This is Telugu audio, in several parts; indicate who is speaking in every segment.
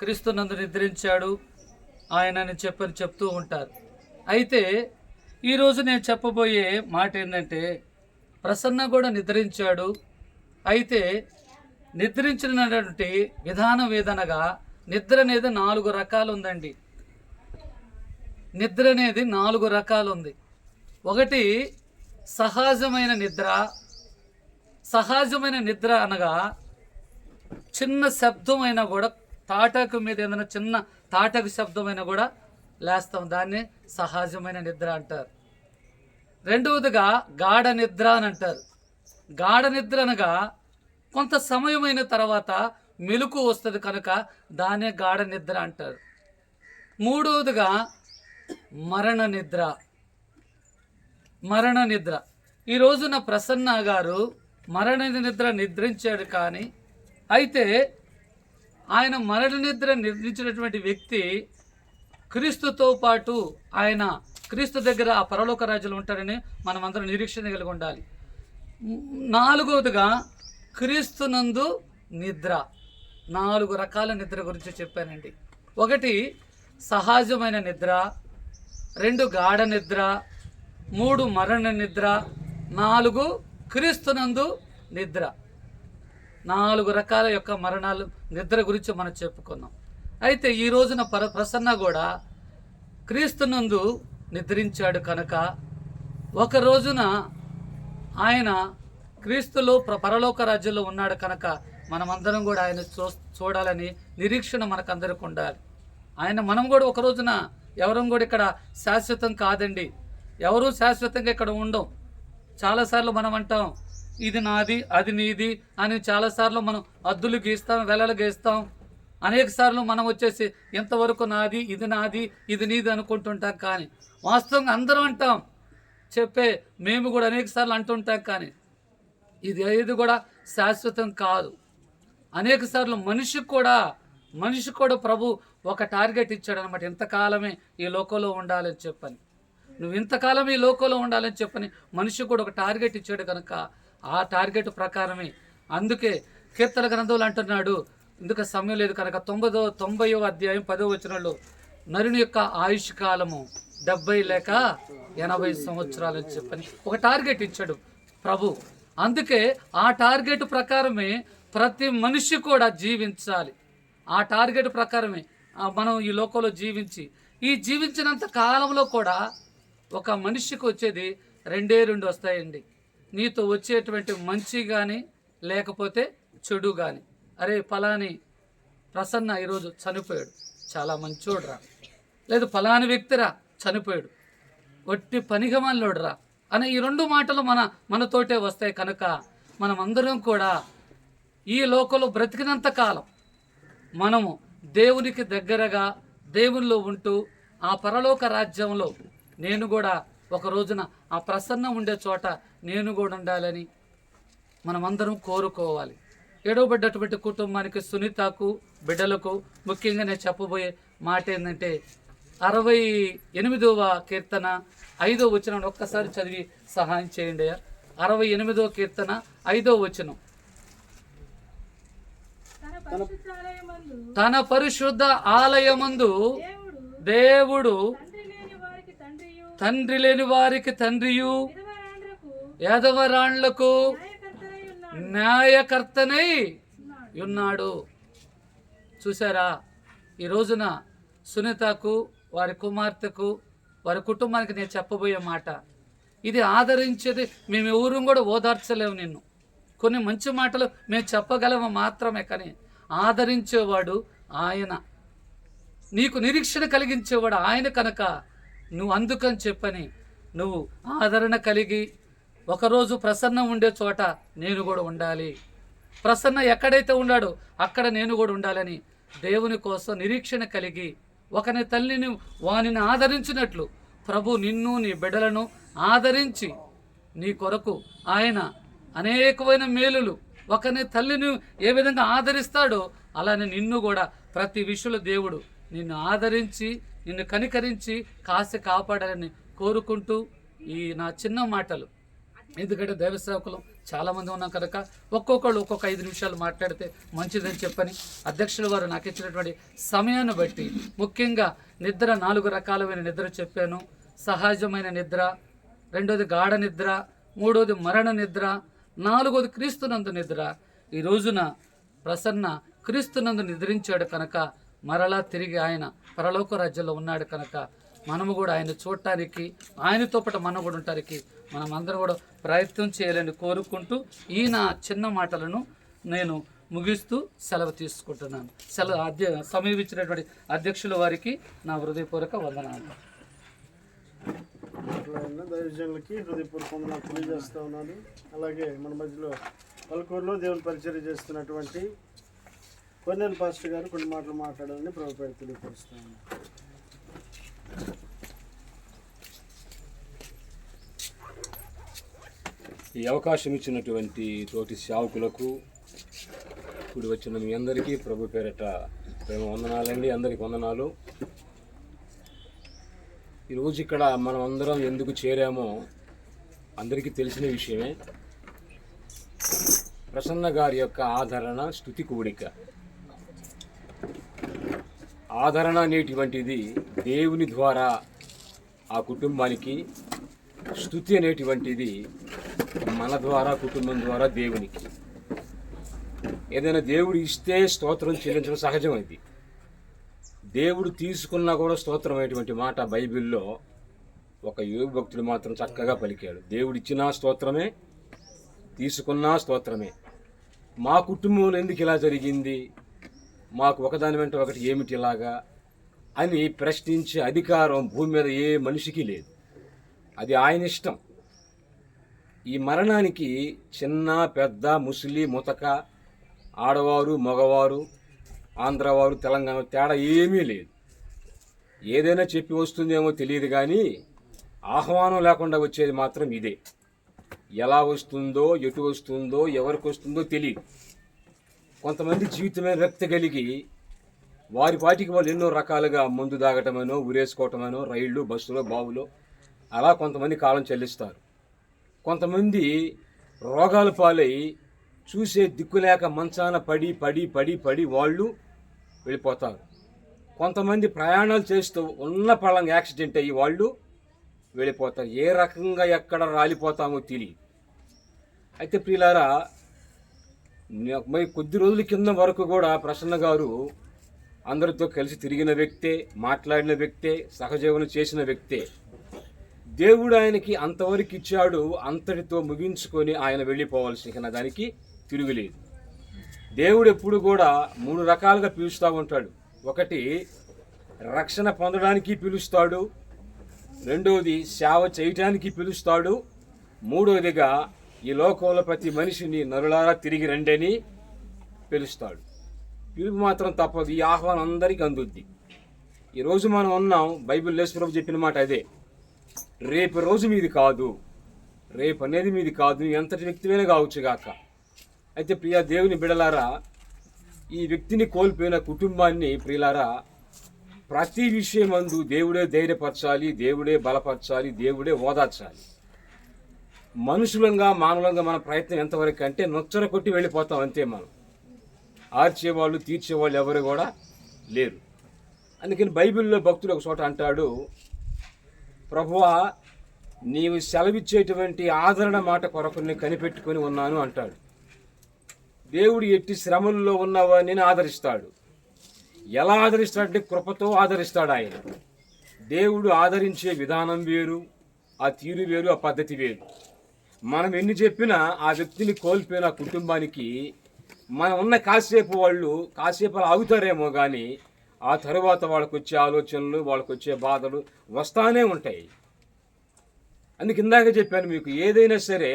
Speaker 1: క్రీస్తునందు నిద్రించాడు ఆయనని చెప్తూ ఉంటారు. అయితే ఈరోజు నేను చెప్పబోయే మాట ఏంటంటే, ప్రసన్న కూడా నిద్రించాడు. అయితే నిద్రించినటువంటి విధానం ఏదనగా, నిద్ర అనేది 4 రకాలు ఉందండి. నిద్ర అనేది 4 రకాలు ఉంది. ఒకటి సహజమైన నిద్ర. సహజమైన నిద్ర అనగా చిన్న శబ్దమైనా కూడా, తాటాకు మీద ఏదైనా చిన్న తాటాకు శబ్దమైనా కూడా లేస్తాం, దాన్ని సహజమైన నిద్ర అంటారు. రెండవదిగా గాఢ నిద్ర అని అంటారు. గాఢ నిద్ర అనగా కొంత సమయమైన తర్వాత మెలకు వస్తుంది కనుక దాన్నే గాఢ నిద్ర అంటారు. మూడవదిగా మరణ నిద్ర. మరణ నిద్ర. ఈ రోజున ప్రసన్న గారు మరణ నిద్ర నిద్రించాడు. కానీ అయితే ఆయన మరణ నిద్ర నిద్రించినటువంటి వ్యక్తి క్రీస్తుతో పాటు ఆయన క్రీస్తు దగ్గర ఆ పరలోక రాజ్యంలో ఉంటారని మనం అందరం నిరీక్షణ కలిగి ఉండాలి. నాలుగవదిగా క్రీస్తునందు నిద్ర. 4 రకాల నిద్ర గురించి చెప్పానండి. ఒకటి సహజమైన నిద్ర, 2 గాఢ నిద్ర, 3 మరణ నిద్ర, 4 క్రీస్తునందు నిద్ర. 4 రకాల యొక్క మరణాలు నిద్ర గురించి మనం చెప్పుకున్నాం. అయితే ఈ రోజున ప్రసన్న కూడా క్రీస్తునందు నిద్రించాడు కనుక ఒక రోజున ఆయన క్రీస్తులో పరలోక రాజ్యంలో ఉన్నాడు కనుక మనమందరం కూడా ఆయన చూడాలని నిరీక్షణ మనకందరికి ఉండాలి. మనం కూడా ఒక రోజున ఎవరం కూడా ఇక్కడ శాశ్వతం కాదండి. ఎవరూ శాశ్వతంగా ఇక్కడ ఉండం. చాలాసార్లు మనం అంటాం, ఇది నాది అది నీది అని. చాలాసార్లు మనం అద్దులు గీస్తాం, వెలలు గీస్తాం. అనేక సార్లు మనం వచ్చేసి ఇంతవరకు నాది, ఇది నాది, ఇది నీది అనుకుంటుంటాం. కానీ వాస్తవంగా అందరం అంటాం, మేము కూడా అనేక సార్లు అంటుంటాం. కానీ ఇది ఏది కూడా శాశ్వతం కాదు. అనేక సార్లు మనిషికి కూడా ప్రభు ఒక టార్గెట్ ఇచ్చాడు అనమాట. ఇంతకాలమే ఈ లోకంలో ఉండాలని చెప్పని, నువ్వు ఇంతకాలం ఈ లోకంలో ఉండాలని చెప్పని మనిషికి కూడా ఒక టార్గెట్ ఇచ్చాడు కనుక ఆ టార్గెట్ ప్రకారమే. అందుకే కీర్తన గ్రంథంలో అంటున్నాడు, ఇందుకు సమయం లేదు కనుక 90వ అధ్యాయం 10వ వచనంలో, నరుని యొక్క ఆయుష్ కాలము 70 లేక 80 సంవత్సరాలని చెప్పని ఒక టార్గెట్ ఇచ్చాడు ప్రభు. అందుకే ఆ టార్గెట్ ప్రకారమే ప్రతి మనిషి కూడా జీవించాలి. ఆ టార్గెట్ ప్రకారమే మనం ఈ లోకంలో జీవించినంత కాలంలో కూడా ఒక మనిషికి వచ్చేది 2 వస్తాయండి. నీతో వచ్చేటువంటి మంచి కానీ లేకపోతే చెడు కానీ. అరే ఫలాని ప్రసన్న ఈరోజు చనిపోయాడు, చాలా మంచోడురా, లేదు ఫలాని వ్యక్తిరా చనిపోయాడు, ఒట్టి పనిగమాలోడురా అనే ఈ 2 మాటలు మనతోటే వస్తాయి. కనుక మనమందరం కూడా ఈ లోకంలో బ్రతికినంత కాలం మనము దేవునికి దగ్గరగా దేవునిలో ఉంటూ ఆ పరలోక రాజ్యంలో నేను కూడా ఒక రోజున ఆ ప్రసన్న ఉండే చోట నేను కూడా ఉండాలని మనమందరం కోరుకోవాలి. ఏడవబడ్డటువంటి కుటుంబానికి, సునీతకు, బిడ్డలకు ముఖ్యంగా నేను చెప్పబోయే మాట ఏంటంటే, 68వ కీర్తన 5వ వచనం ఒక్కసారి చదివి సహాయం చేయండి. 68వ కీర్తన 5వ వచనం, తన పరిశుద్ధ ఆలయమందు దేవుడు తండ్రి లేని వారికి తండ్రియు, యాదవరాండ్లకు న్యాయకర్తనై ఉన్నాడు. చూసారా, ఈ రోజున సునీతకు, వారి కుమార్తెకు, వారి కుటుంబానికి నేను చెప్పబోయే మాట ఇది. ఆదరించేది మేము ఎవరూ కూడా ఓదార్చలేము నిన్ను. కొన్ని మంచి మాటలు మేము చెప్పగలము మాత్రమే, కానీ ఆదరించేవాడు ఆయన, నీకు నిరీక్షణ కలిగించేవాడు ఆయన. కనుక నువ్వు అందుకని చెప్పని నువ్వు ఆదరణ కలిగి ఒకరోజు ప్రసన్న ఉండే చోట నేను కూడా ఉండాలి, ప్రసన్న ఎక్కడైతే ఉన్నాడో అక్కడ నేను కూడా ఉండాలని దేవుని కోసం నిరీక్షణ కలిగి ఒకని తల్లిని వానిని ఆదరించినట్లు ప్రభు నిన్ను నీ బిడ్డలను ఆదరించి నీ కొరకు ఆయన అనేకమైన మేలులు, ఒకని తల్లిని ఏ విధంగా ఆదరిస్తాడో అలానే నిన్ను కూడా ప్రతి విషయంలో దేవుడు నిన్ను ఆదరించి నిన్ను కనికరించి కాసి కాపాడాలని కోరుకుంటూ ఈ నా చిన్న మాటలు, ఎందుకంటే దైవ సేవకులు చాలామంది ఉన్నాం కనుక ఒక్కొక్కళ్ళు ఒక్కొక్క 5 నిమిషాలు మాట్లాడితే మంచిదని చెప్పని అధ్యక్షుల వారు నాకు ఇచ్చినటువంటి సమయాన్ని బట్టి ముఖ్యంగా నిద్ర 4 రకాలమైన నిద్ర చెప్పాను. సహజమైన నిద్ర, రెండోది గాఢ నిద్ర, మూడోది మరణ నిద్ర, నాలుగోది క్రీస్తునందు నిద్ర. ఈ రోజున ప్రసన్న క్రీస్తునందు నిద్రించాడు కనుక మరలా తిరిగి ఆయన పరలోక రాజ్యంలో ఉన్నాడు కనుక మనము కూడా ఆయన చూడటానికి, ఆయనతో పాటు మనం కూడా ఉండటానికి మనం అందరం కూడా ప్రయత్నం చేయాలని కోరుకుంటూ ఈ నా చిన్న మాటలను నేను ముగిస్తూ సెలవు తీసుకుంటున్నాను. సమయం ఇచ్చినటువంటి అధ్యక్షుల వారికి నా హృదయపూర్వక వందనాలు.
Speaker 2: దైవజనులకి హృదయపూర్వక వందనాలు తెలియజేస్తూ ఉన్నాను. అలాగే మన మధ్యలో పలుకూరులో దేవుని పరిచయం చేస్తున్నటువంటి కొన్నేళ్ళ పాస్టర్ గారు కొన్ని మాటలు మాట్లాడాలని ప్రభు పేరు తెలియపరుస్తూ ఉన్నారు.
Speaker 3: ఈ అవకాశం ఇచ్చినటువంటి తోటి సేవకులకు, కూడి వచ్చిన మీ అందరికీ ప్రభు పేరట ప్రేమ వందనాలండి. అందరికి వందనాలు. ఈరోజు ఇక్కడ మనం అందరం ఎందుకు చేరామో అందరికీ తెలిసిన విషయమే. ప్రసన్న గారి యొక్క ఆదరణ, స్తుతి కూడిక. ఆదరణ అనేటువంటిది దేవుని ద్వారా ఆ కుటుంబానికి, స్తుతి అనేటువంటిది మన ద్వారా, కుటుంబం ద్వారా దేవునికి. ఏదైనా దేవుడు ఇస్తే స్తోత్రం చెల్లించడం సహజం. అది దేవుడు తీసుకున్నా కూడా స్తోత్రం అనేటువంటి మాట బైబిల్లో ఒక యోగ భక్తుడు మాత్రం చక్కగా పలికాడు. దేవుడు ఇచ్చినా స్తోత్రమే, తీసుకున్నా స్తోత్రమే. మా కుటుంబంలో ఎందుకు ఇలా జరిగింది, మాకు ఒకదాని వెంట ఒకటి ఏమిటి ఇలాగా అని ప్రశ్నించే అధికారం భూమి మీద ఏ మనిషికి లేదు. అది ఆయన ఇష్టం. ఈ మరణానికి చిన్న పెద్ద, ముసలి ముతక, ఆడవారు మగవారు, ఆంధ్రవారు తెలంగాణ తేడా ఏమీ లేదు. ఏదైనా చెప్పి వస్తుందేమో తెలియదు కానీ ఆహ్వానం లేకుండా వచ్చేది మాత్రం ఇదే. ఎలా వస్తుందో, ఎటు వస్తుందో, ఎవరికి వస్తుందో తెలియదు. కొంతమంది జీవితమే రక్త కలిగి వారి పాటికి వాళ్ళు ఎన్నో రకాలుగా మందు తాగటమనో, ఉరేసుకోవటమనో, రైళ్ళు, బస్సులో, బావులో అలా కొంతమంది కాలం చెల్లిస్తారు. కొంతమంది రోగాల పాలై చూసే దిక్కులేక మంచాన పడి పడి పడి పడి వాళ్ళు వెళ్ళిపోతారు. కొంతమంది ప్రయాణాలు చేస్తూ ఉన్న పళ్ళంగా యాక్సిడెంట్ అయ్యి వాళ్ళు వెళ్ళిపోతారు. ఏ రకంగా ఎక్కడ రాలిపోతామో తెలియదు. అయితే ప్రియులారా, మరి కొద్ది రోజుల కింద వరకు కూడా ప్రసన్న గారు అందరితో కలిసి తిరిగిన వ్యక్తే, మాట్లాడిన వ్యక్తే, సహజీవనం చేసిన వ్యక్తే. దేవుడు ఆయనకి అంతవరకు ఇచ్చాడు, అంతటితో ముగించుకొని ఆయన వెళ్ళిపోవాల్సిన దానికి తిరుగులేదు. దేవుడు ఎప్పుడు కూడా 3 రకాలుగా పిలుస్తూ ఉంటాడు. ఒకటి రక్షణ పొందడానికి పిలుస్తాడు, రెండవది సేవ చేయటానికి పిలుస్తాడు, మూడవదిగా ఈ లోకంలో ప్రతి మనిషిని నరులారా తిరిగి రండని పిలుస్తాడు. పిలుపు మాత్రం తప్పదు. ఈ ఆహ్వానం అందరికీ అందుద్ది. ఈరోజు మనం ఉన్నాం, బైబిల్ యేసుప్రభు చెప్పిన మాట అదే. రేపు రోజు మీది కాదు, రేపు అనేది మీది కాదు, ఎంతటి వ్యక్తివైనా కావచ్చు గాక. అయితే ప్రియా దేవుని బిడలారా, ఈ వ్యక్తిని కోల్పోయిన కుటుంబాన్ని ప్రియులారా ప్రతి విషయమందు దేవుడే ధైర్యపరచాలి, దేవుడే బలపరచాలి, దేవుడే ఓదార్చాలి. మనుషులంగా మానవులంగా మన ప్రయత్నం ఎంతవరకు అంటే నొచ్చర కొట్టి వెళ్ళిపోతాం అంతే. మనం ఆర్చేవాళ్ళు, తీర్చేవాళ్ళు ఎవరు కూడా లేరు. అందుకని బైబిల్లో భక్తుడు ఒక చోట అంటాడు, ప్రభువా నీవు సెలవిచ్చేటువంటి ఆదరణ మాట కొరకు నేను కనిపెట్టుకొని ఉన్నాను అంటాడు. దేవుడు ఎట్టి శ్రమల్లో ఉన్నవాడిని ఆదరిస్తాడు. ఎలా ఆదరిస్తాడంటే కృపతో ఆదరిస్తాడు ఆయన. దేవుడు ఆదరించే విధానం వేరు, ఆ తీరు వేరు, ఆ పద్ధతి వేరు. మనం ఎన్ని చెప్పినా ఆ వ్యక్తిని కోల్పోయిన కుటుంబానికి మనం ఉన్న కాసేపు వాళ్ళు కాసేపు అలా ఆగుతారేమో కానీ ఆ తరువాత వాళ్ళకు వచ్చే ఆలోచనలు, వాళ్ళకు వచ్చే బాధలు వస్తానే ఉంటాయి. అందుకు ఇందాక చెప్పాను మీకు, ఏదైనా సరే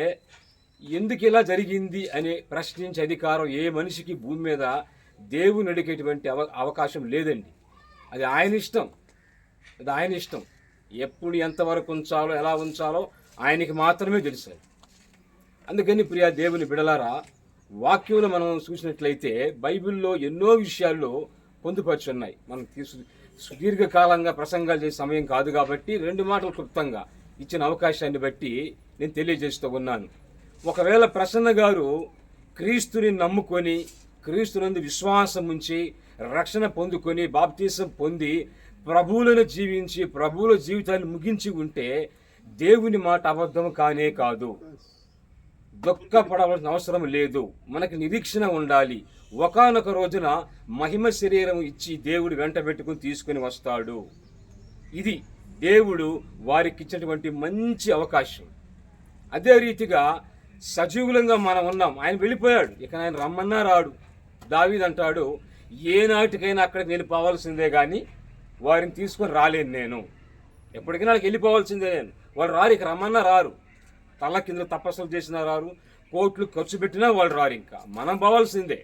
Speaker 3: ఎందుకు ఇలా జరిగింది అని ప్రశ్నించే అధికారం ఏ మనిషికి భూమి మీద దేవుని అడిగేటువంటి అవకాశం లేదండి. అది ఆయన ఇష్టం, అది ఆయన ఇష్టం. ఎప్పుడు ఎంతవరకు ఉంచాలో, ఎలా ఉంచాలో ఆయనకి మాత్రమే తెలుసు. అందుకని ప్రియా దేవుని బిడలారా, వాక్యంలో మనం చూసినట్లయితే బైబిల్లో ఎన్నో విషయాల్లో పొందుపరుచున్నాయి. మనం సుదీర్ఘకాలంగా ప్రసంగాలు చేసే సమయం కాదు కాబట్టి 2 మాటలు క్లుప్తంగా ఇచ్చిన అవకాశాన్ని బట్టి నేను తెలియజేస్తూ ఉన్నాను. ఒకవేళ ప్రసన్న గారు క్రీస్తుని నమ్ముకొని క్రీస్తునందు విశ్వాసం ఉంచి రక్షణ పొందుకొని బాప్తీసం పొంది ప్రభువులను జీవించి ప్రభువుల జీవితాన్ని ముగించి ఉంటే దేవుని మాట అబద్ధం కానే కాదు. దుఃఖపడవలసిన అవసరం లేదు. మనకి నిరీక్షణ ఉండాలి. ఒకానొక రోజున మహిమ శరీరం ఇచ్చి దేవుడు వెంట పెట్టుకుని తీసుకుని వస్తాడు. ఇది దేవుడు వారికి ఇచ్చినటువంటి మంచి అవకాశం. అదే రీతిగా సజీవులంగా మనం ఉన్నాం. ఆయన వెళ్ళిపోయాడు, ఇక ఆయన రమ్మన్నా రాడు. దావీదు అంటాడు, ఏనాటికైనా అక్కడికి నేను పోవాల్సిందే కానీ వారిని తీసుకొని రాలేను. నేను ఎప్పటికైనా వాళ్ళకి వెళ్ళిపోవాల్సిందే. నేను వాళ్ళు రారు, ఇక రమ్మన్నా రారు. తల కింద తపస్సులు చేసినా రారు, కోట్లు ఖర్చు పెట్టినా వాళ్ళు రారు. ఇంకా మనం పోవాల్సిందే.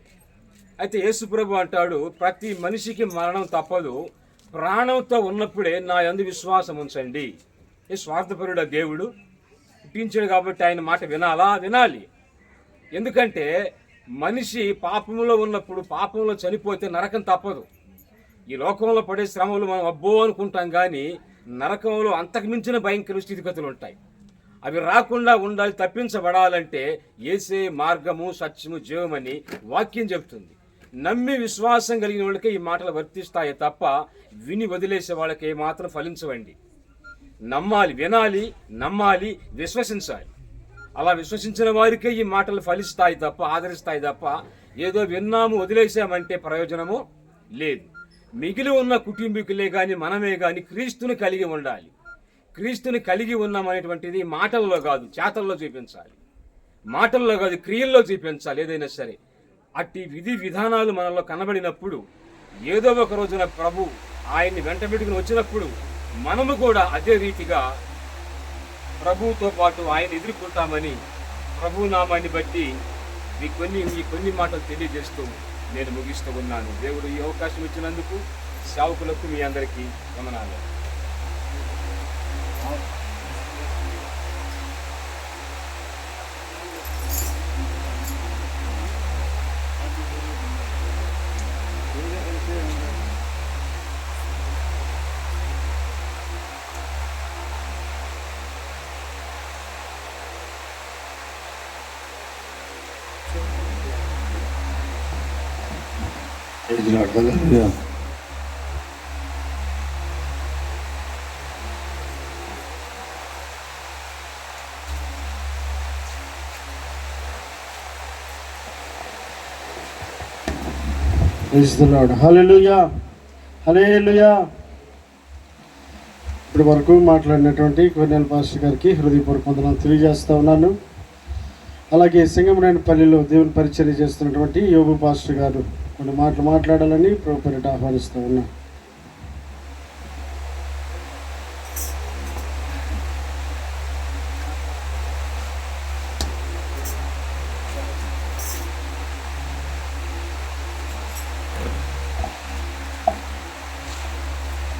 Speaker 3: అయితే యేసుప్రభు అంటాడు, ప్రతి మనిషికి మరణం తప్పదు, ప్రాణంతో ఉన్నప్పుడే నా యందు విశ్వాసం ఉంచండి. ఏ స్వార్థపరుడు దేవుడు పుట్టించాడు కాబట్టి ఆయన మాట వినాలి. ఎందుకంటే మనిషి పాపంలో ఉన్నప్పుడు, పాపంలో చనిపోతే నరకం తప్పదు. ఈ లోకంలో పడే శ్రమలు మనం అబ్బో అనుకుంటాం, కానీ నరకంలో అంతకుమించిన భయంకర స్థితిగతులు ఉంటాయి. అవి రాకుండా ఉండాలి, తప్పించబడాలంటే యేసే మార్గము సత్యము జీవమని వాక్యం చెబుతుంది. నమ్మి విశ్వాసం కలిగిన వాళ్ళకే ఈ మాటలు వర్తిస్తాయి తప్ప విని వదిలేసే వాళ్ళకి మాత్రం ఫలించవండి. నమ్మాలి, వినాలి, నమ్మాలి, విశ్వసించాలి. అలా విశ్వసించిన వారికే ఈ మాటలు ఫలిస్తాయి తప్ప, ఆదరిస్తాయి తప్ప ఏదో విన్నాము వదిలేసామంటే ప్రయోజనము లేదు. మిగిలి ఉన్న కుటుంబీకులే కానీ మనమే కానీ క్రీస్తుని కలిగి ఉండాలి. క్రీస్తుని కలిగి ఉన్నామనేటువంటిది మాటల్లో కాదు, చేతల్లో చూపించాలి. మాటల్లో కాదు, క్రియల్లో చూపించాలి. ఏదైనా సరే అట్టి విధి విధానాలు మనలో కనబడినప్పుడు ఏదో ఒక రోజున ప్రభు ఆయన్ని వెంటబెట్టుకుని వచ్చినప్పుడు మనము కూడా అదే రీతిగా ప్రభువుతో పాటు ఆయన ఎదుర్కొంటామని ప్రభు నామాన్ని బట్టి మీ కొన్ని మాటలు తెలియజేస్తూ నేను ముగిస్తూ ఉన్నాను. దేవుడు ఈ అవకాశం ఇచ్చినందుకు సేవకులకు మీ అందరికీ వందనాలు.
Speaker 4: Hallelujah.
Speaker 2: Praise the Lord. Hallelujah. Hallelujah. ఇప్పటి వరకు మాట్లాడినటువంటి కొన్నేళ్ళ పాస్టర్ గారికి హృదయపూర్వక వందనాలు తెలియజేస్తా ఉన్నాను. అలాగే సింగమనేనిపల్లిలో దేవుని పరిచర్య చేస్తున్నటువంటి యోబు పాస్టర్ గారు కొన్ని మాటలు మాట్లాడాలని ప్రభు పేరిట ఆహ్వానిస్తూ ఉన్నాను.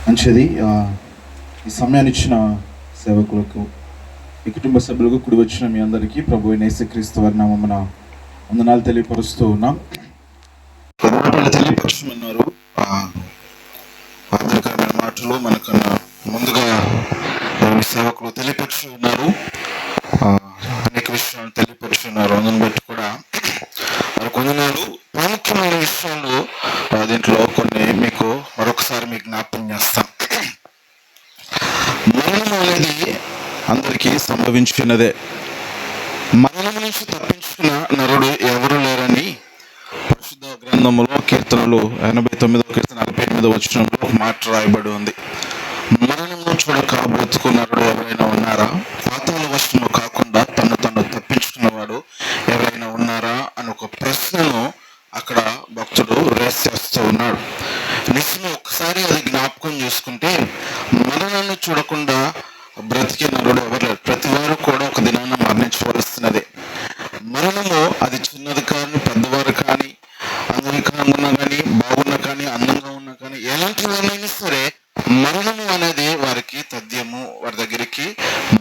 Speaker 4: మంచిది. ఈ సమయాన్ని ఇచ్చిన సేవకులకు, ఈ కుటుంబ సభ్యులకు, కూడి వచ్చిన మీ అందరికీ ప్రభు అయిన యేసుక్రీస్తు వారి నామమున వందనాలు తెలియపరుస్తూ ఉన్నాం. తెలియపరచమన్నారు ఆర్థికమైన మాటలు మనకన్నా ముందుగా సేవకులు తెలియపరుచు ఉన్నారు. అనేక విషయాలు తెలియపరుచున్నారు. అందుని బట్టి కూడా వారికి వందనాలు. ప్రాముఖ్యమైన విషయాలు దీంట్లో కొన్ని మీకు మరొకసారి మీకు జ్ఞాపకం చేస్తాం. మరణం అనేది అందరికీ సంభవించినదే. మరణం నుంచి తప్పించుకున్న నరుడు ఎవరు లేరని పరిశుద్ధ గ్రంథములో కీర్తనలు 89వ కీర్తన 48వ వచనంలో ఒక మాట రాయబడి ఉంది. మరణంలో చూడక బ్రతుకు నరుడు ఎవరైనా ఉన్నారా? పాతాళ వశము కాకుండా తను తప్పించుకున్నవాడు ఎవరైనా ఉన్నారా అని ఒక ప్రశ్నను అక్కడ భక్తుడు రేస్ చేస్తూ ఉన్నాడు. నిజంగా ఒకసారి అది జ్ఞాపకం చేసుకుంటే మరణాన్ని చూడకుండా బ్రతికే నరుడు ఎవరు లేరు. ప్రతి వారు కూడా ఒక దినాన మరణించవలసినదే. మరణము అది చిన్నది కానీ పెద్దవారు కానీ, అంగీకారంగా ఉన్నా కానీ, బాగున్నా కానీ, అందంగా ఉన్నా కానీ, ఎలాంటి వాళ్ళైనా సరే మరణము అనేది వారికి తథ్యము. వారి దగ్గరికి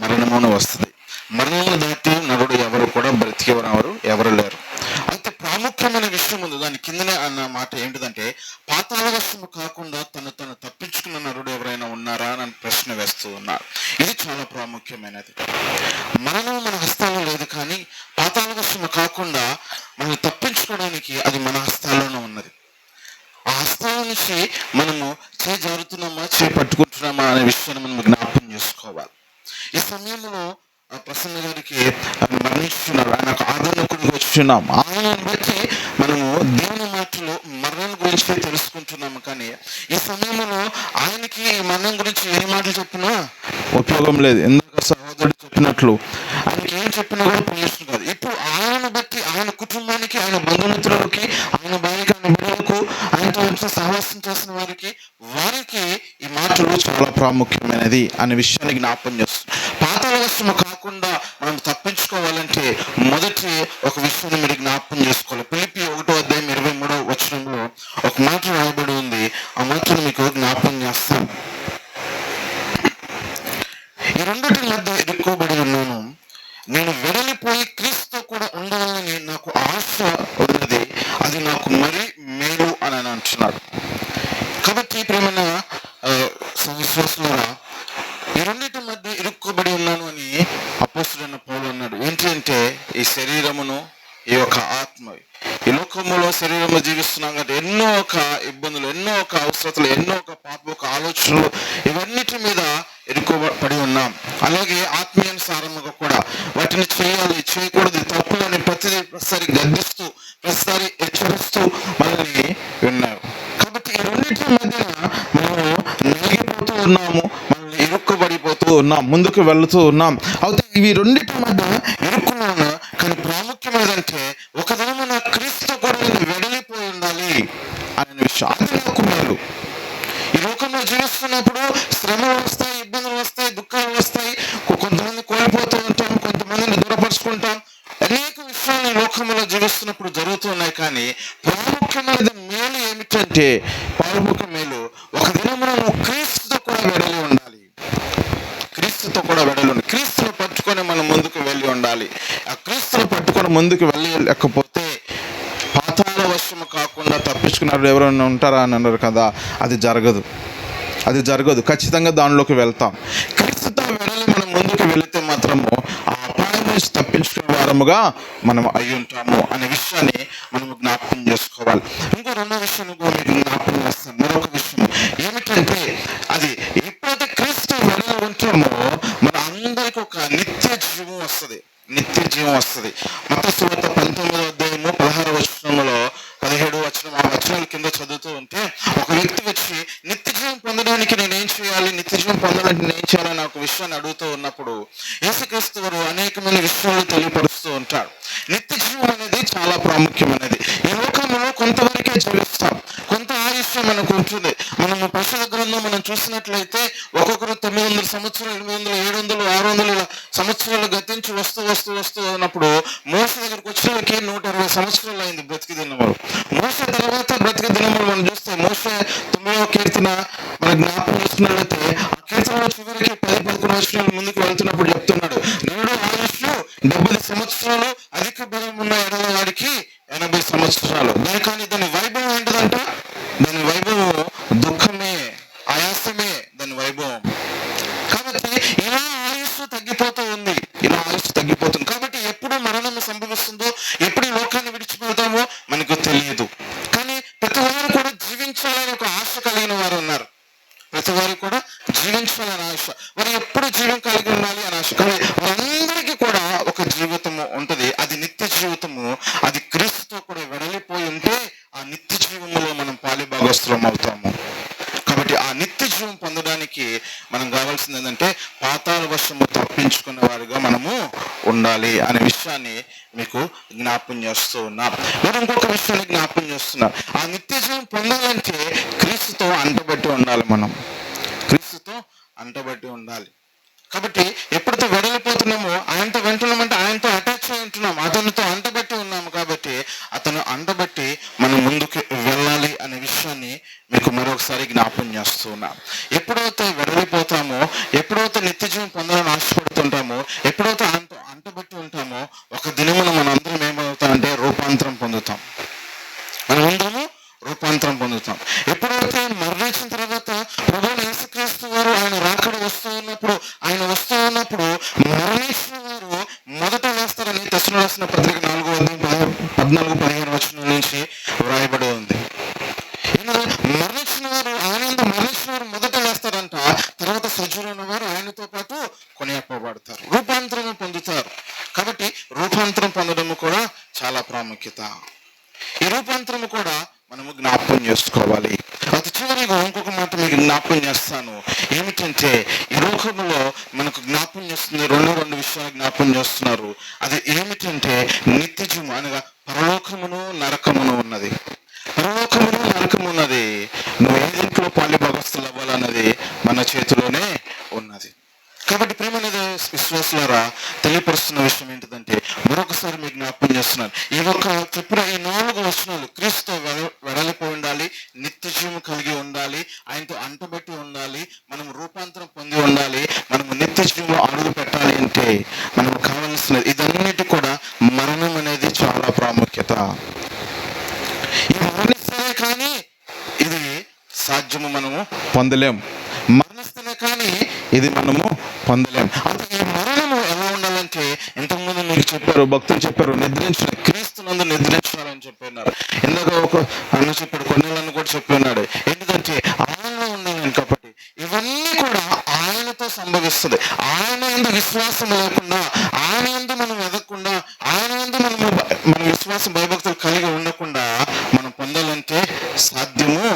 Speaker 4: మరణమును వస్తుంది. మరణము దాటి నరుడు ఎవరు కూడా బ్రతికేవారు ఎవరు లేరు. అంత ప్రాముఖ్యమైన విషయం ఉంది. దాని కిందనే అన్న మాట ఏంటిదంటే, పాతాళ వశము కాకుండా తను తప్పించుకున్న నరుడు ఎవరైనా ఉన్నారా అని ప్రశ్న వేస్తూ ఉన్నారు. ఇది చాలా ప్రాముఖ్యమైనది. మరణం మన హస్తాల్లో లేదు, కానీ పాతాళ వశము కాకుండా మనం తప్పించుకోవడానికి అది మన హస్తాల్లోనే ఉన్నది. ఆ హస్తాల నుంచి మనము జారుతున్నామా పట్టుకుంటున్నామా అనే విషయాన్ని మనం జ్ఞాపకం చేసుకోవాలి. ఈ సమయంలో ప్రసన్న గారికి మరణిస్తున్నాడు, ఆయన ఆదరణకుడికి వచ్చున్నాం. ఆయనను బట్టి మనము దేవుని మాటలు మరణం గురించి తెలుసుకుంటున్నాము. కానీ ఈ సమయంలో ఆయనకి ఈ మరణం గురించి ఏ మాటలు చెప్పినా ఉపయోగం లేదు. ఎందుకు సహోదరుడు చెప్పినట్లు ఆయనకి ఏం చెప్పినా కూడా ప్రయోజనం కాదు. ఇప్పుడు ఆయనను బట్టి ఆయన కుటుంబానికి, ఆయన బంధుమిత్రులకి, ఆయన భార్యకి, ఆయన బిడ్డలకు, ఆయనతో వచ్చి సహవాసం చేసిన వారికి ఈ మాటలు చాలా ప్రాముఖ్యమైనది అనే విషయాన్ని జ్ఞాపకం చేస్తుంది. పాతాళ వశము కాకుండా మనం తప్పించుకోవాలంటే మొదటి ఒక విషయాన్ని మీరు జ్ఞాపకం చేసుకోవాలి. ఫిలిప్పీ 1:23 ఒక మాట రాయబడి ఉంది. ఆ మాటను మీకు జ్ఞాపకం చేస్తాను. ఈ రెండింటి మధ్య ఇరుక్కోబడి ఉన్నాను, నేను వెడలిపోయి క్రీస్తుతో కూడా ఉండాలని నాకు ఆశ ఉన్నది, అది నాకు మరీ మేలు అని అంటున్నాడు. కాబట్టి ప్రేమైన విశ్వాసులారా, ఈ రెండింటి మధ్య ఇరుక్కోబడి ఉన్నాను అని అపోస్తలుడైన పౌలు అన్నాడు. ఏంటి అంటే ఈ శరీరమును, ఈ యొక్క ఆత్మ, ఈ లోకములో శరీరంలో జీవిస్తున్నాం కాబట్టి ఎన్నో ఒక ఇబ్బందులు, ఎన్నో ఒక అవసరతలు, ఎన్నో ఒక పాప ఆలోచనలు, ఇవన్నిటి మీద ఇరుక్కోబడి ఉన్నాం. అలాగే ఆత్మీయానుసారముగా కూడా వాటిని చేయాలి, చేయకూడదు, తప్పు అని ప్రతిసారి గద్దిస్తూ, ప్రతిసారి హెచ్చరిస్తూ మనల్ని విన్నారు. కాబట్టి ఈ రెండింటి మధ్యన మనము నలిగిపోతూ ఉన్నాము, మనల్ని ఇరుక్కుబడిపోతూ ఉన్నాం, ముందుకు వెళుతూ ఉన్నాం. అయితే ఇవి రెండింటి మధ్య ఇరుక్కున్నాను. కానీ ప్రాముఖ్యం ఏదంటే ఒక దినమున క్రీస్తు కూడా వెడలిపోయి ఉండాలి అనే విషయం. అది నాకు మేలు. ఈ లోకంలో జీవిస్తున్నప్పుడు శ్రమలు వస్తాయి, ఇబ్బందులు వస్తాయి, దుఃఖాలు వస్తాయి, కొంతమంది కోల్పోతూ ఉంటాం, కొంతమందిని దూరపరుచుకుంటాం, అనేక విషయాలు ఈ లోకంలో జీవిస్తున్నప్పుడు జరుగుతూ ఉన్నాయి. కానీ ప్రాముఖ్యమైన మేలు ఏమిటంటే, ప్రాముఖ్య మేలు ఒక దినమున నువ్వు క్రీస్తుతో కూడా వెడలి ఉండాలి. క్రీస్తుతో కూడా వెడలి ఉండాలి. క్రీస్తును పట్టుకొని మనం ముందుకు వెళ్ళి ఉండాలి. ఆ క్రీస్తును పట్టుకొని ముందుకు వెళ్ళలేకపోతే పాతాళ వశము కాకుండా తప్పించుకున్నారు ఎవరైనా ఉంటారా అని అన్నారు కదా, అది జరగదు. ఖచ్చితంగా దానిలోకి వెళ్తాం. క్రీస్తుతో వెడలి మనం ముందుకు వెళితే మాత్రము ఆ అపాయం నుంచి తప్పించుకునే వారముగా మనం అయి ఉంటాము అనే విషయాన్ని మనం జ్ఞాపకం చేసుకోవాలి. ఇంకో రెండో విషయం మీకు జ్ఞాపకం చేస్తాను. మరొక విషయం ఏమిటంటే, అది ఎప్పుడైతే క్రీస్తు వెడలి ఉంటామో మన అందరికి ఒక నిత్య జీవం వస్తుంది. మత్తయి సువార్త 19:16 17 ఆ వచనాల కింద చదువుతూ ఉంటే, ఒక వ్యక్తి వచ్చి నిత్య జీవం పొందడానికి నేనేం చేయాలి, నిత్య జీవం పొందడానికి నేనేం చేయాలని ఒక విషయాన్ని అడుగుతూ ఉన్నప్పుడు యేసుక్రీస్తు వారు అనేకమైన విషయాలు తెలియపరుస్తూ ఉంటారు. నిత్య జీవం అనేది చాలా ప్రాముఖ్యమైనది. ఈ లోకంలో కొంతవరకే జీవిస్తాం, కొంత ఆయుష్యం మనకు ఉంటుంది. మనము పరిశుద్ధ గ్రంథం మనం చూసినట్లయితే ఒక్కొక్కరు 900 సంవత్సరాలు, 800, 700, 600 సంవత్సరాలు గతించి వస్తూ ఉన్నప్పుడు మోసే దగ్గరకు వచ్చేవారికి 120 సంవత్సరాలు అయింది బ్రతికి దినములు. మోసే తర్వాత బ్రతికి దినములు మనం చూస్తే మోసే 9వ కీర్తన మన జ్ఞాపకం చేస్తున్నట్లయితే ఆ కీర్తనలో చివరికి 10-11 వచనాలు ముందుకు వెళ్తున్నప్పుడు చెప్తున్నాడు, నేడు ఆయుష్ 70 సంవత్సరాలు, అధిక బలం ఉన్న ఎడల వాడికి 80 సంవత్సరాలు. కానీ దాని వైభవం ఏంటంట? దాని వైభవం దుఃఖమే, ఆయాసమే దాని వైభవం. కాబట్టి ఇలా ఆయుష్ తగ్గిపోతుంది. కాబట్టి ఎప్పుడు మరణం సంభవిస్తుందో, ఎప్పుడు లోకాన్ని విడిచిపోతామో మనకు తెలియదు. కానీ ప్రతి వారు కూడా జీవించాలని ఒక ఆశ కలిగిన వారు ఉన్నారు. ప్రతి వారు కూడా జీవించాలని ఆశ, వారు ఎప్పుడు జీవం కలిగి ఉండాలి అని ఆశ. కానీ వారందరికీ కూడా ఒక జీవితము ఉంటుంది. అది నిత్య జీవితము. అది క్రీస్తుతో కూడా వెడలిపోయి ఉంటే ఆ నిత్య జీవములో మనం పాలిభాగస్తులం అవుతాము. కాబట్టి ఆ నిత్య జీవం పొందడానికి మనం కావాల్సింది ఏంటంటే పాతాళ వశము తప్పించుకున్న వారిగా మనము ఉండాలి అనే విషయాన్ని మీకు జ్ఞాపకం చేస్తూ ఉన్నా. మరి ఇంకొక విషయాన్ని జ్ఞాపకం చేస్తున్నా. ఆ నిత్య జీవం పొందాలంటే క్రీస్తుతో అంటబట్టి ఉండాలి. మనం క్రీస్తుతో అంటబట్టి ఉండాలి. కాబట్టి ఎప్పుడైతే వెడలిపోతున్నామో ఆయనతో వింటున్నామంటే ఆయనతో అటాచ్ అయి ఉంటున్నాం, అతనితో అంటబట్టి ఉన్నాము. కాబట్టి అతను అంటబట్టి మనం ముందుకు వెళ్ళాలి అనే విషయాన్ని మీకు మరొకసారి జ్ఞాపకం చేస్తూ ఉన్నా. ఎప్పుడైతే వెడలిపోతామో, ఎప్పుడైతే నిత్య జీవం పొందాలని ఆశపడుతుంటామో, ఎప్పుడైతే ఆయనతో అంటబట్టి ఉంటామో ఒక దినమున మనం అందరం ఏమవుతామంటే రూపాంతరం పొందుతాం. ఎప్పుడైతే మరణించిన తర్వాత ప్రభువైన యేసుక్రీస్తు వారు ఆయన రాకడ వస్తూ ఉన్నప్పుడు మరణించిన వారు మొదట వేస్తారని తెస్సలోనికీయులకు రాసిన సజీవులైన వారు ఆయనతో పాటు కొనియాడతారు, రూపాంతరం పొందుతారు. కాబట్టి రూపాంతరం పొందడం కూడా చాలా ప్రాముఖ్యత. ఈ రూపాంతరం కూడా మనము జ్ఞాపకం చేసుకోవాలి. అతి చివరిగా ఇంకొక మాట మీకు జ్ఞాపకం చేస్తాను. ఏమిటంటే ఈ లోకంలో మనకు జ్ఞాపకం చేస్తుంది రెండు విషయాలు జ్ఞాపకం చేస్తున్నారు. అది ఏమిటంటే నిత్య జీవం అనగా పరలోకమును నరకమును ఉన్నది. పరలోకమును నరకము ఉన్నది. నువ్వు ఏ దీంట్లో పాలి భాగస్తులు అవ్వాలన్నది మన చేతిలోనే ఉన్నది. కాబట్టి ప్రేమనేది విశ్వాసులారా తెలియపరుస్తున్న విషయం ఏంటిదంటే మరొకసారి మీకు జ్ఞాపకం చేస్తున్నాను. ఈ ఒక్క చెప్పిన ఈ 4 వచనాలు క్రీస్తు వెడలిపోయి ఉండాలి, నిత్య జీవం కలిగి ఉండాలి, ఆయనతో అంటబెట్టి ఉండాలి, మనం రూపాంతరం పొంది ఉండాలి, మనము నిత్య జీవం అడుగు పెట్టాలి అంటే మనకు కావలసినది ఇదన్నిటి కూడా మరణం అనేది చాలా ప్రాముఖ్యత. ఈ మరణిస్తేనే కానీ ఇది సాధ్యము మనము పొందలేం, మరణిస్తేనే కానీ ఇది మనము పొందలేం. అంటే ఈ మరణము ఎలా ఉండాలంటే ఇంతకుముందు మీకు చెప్పారు, భక్తులు చెప్పారు, నిద్రించిన క్రీస్తునందు నిద్రించాలని చెప్పినారు. ఇందాక ఒక అన్న చెప్పాడు, కొన్నేళ్ళని కూడా చెప్పి ఉన్నాడు. ఎందుకంటే ఆయనలో ఉండాలని. కాబట్టి ఇవన్నీ కూడా ఆయనతో సంభవిస్తుంది. ఆయన ఎందు విశ్వాసం లేకుండా, ఆయన ఎందు మనం ఎదగకుండా, ఆయన ఎందు మన విశ్వాసం భయభక్తులు కలిగి ఉండకుండా మనం పొందాలంటే సాధ్యము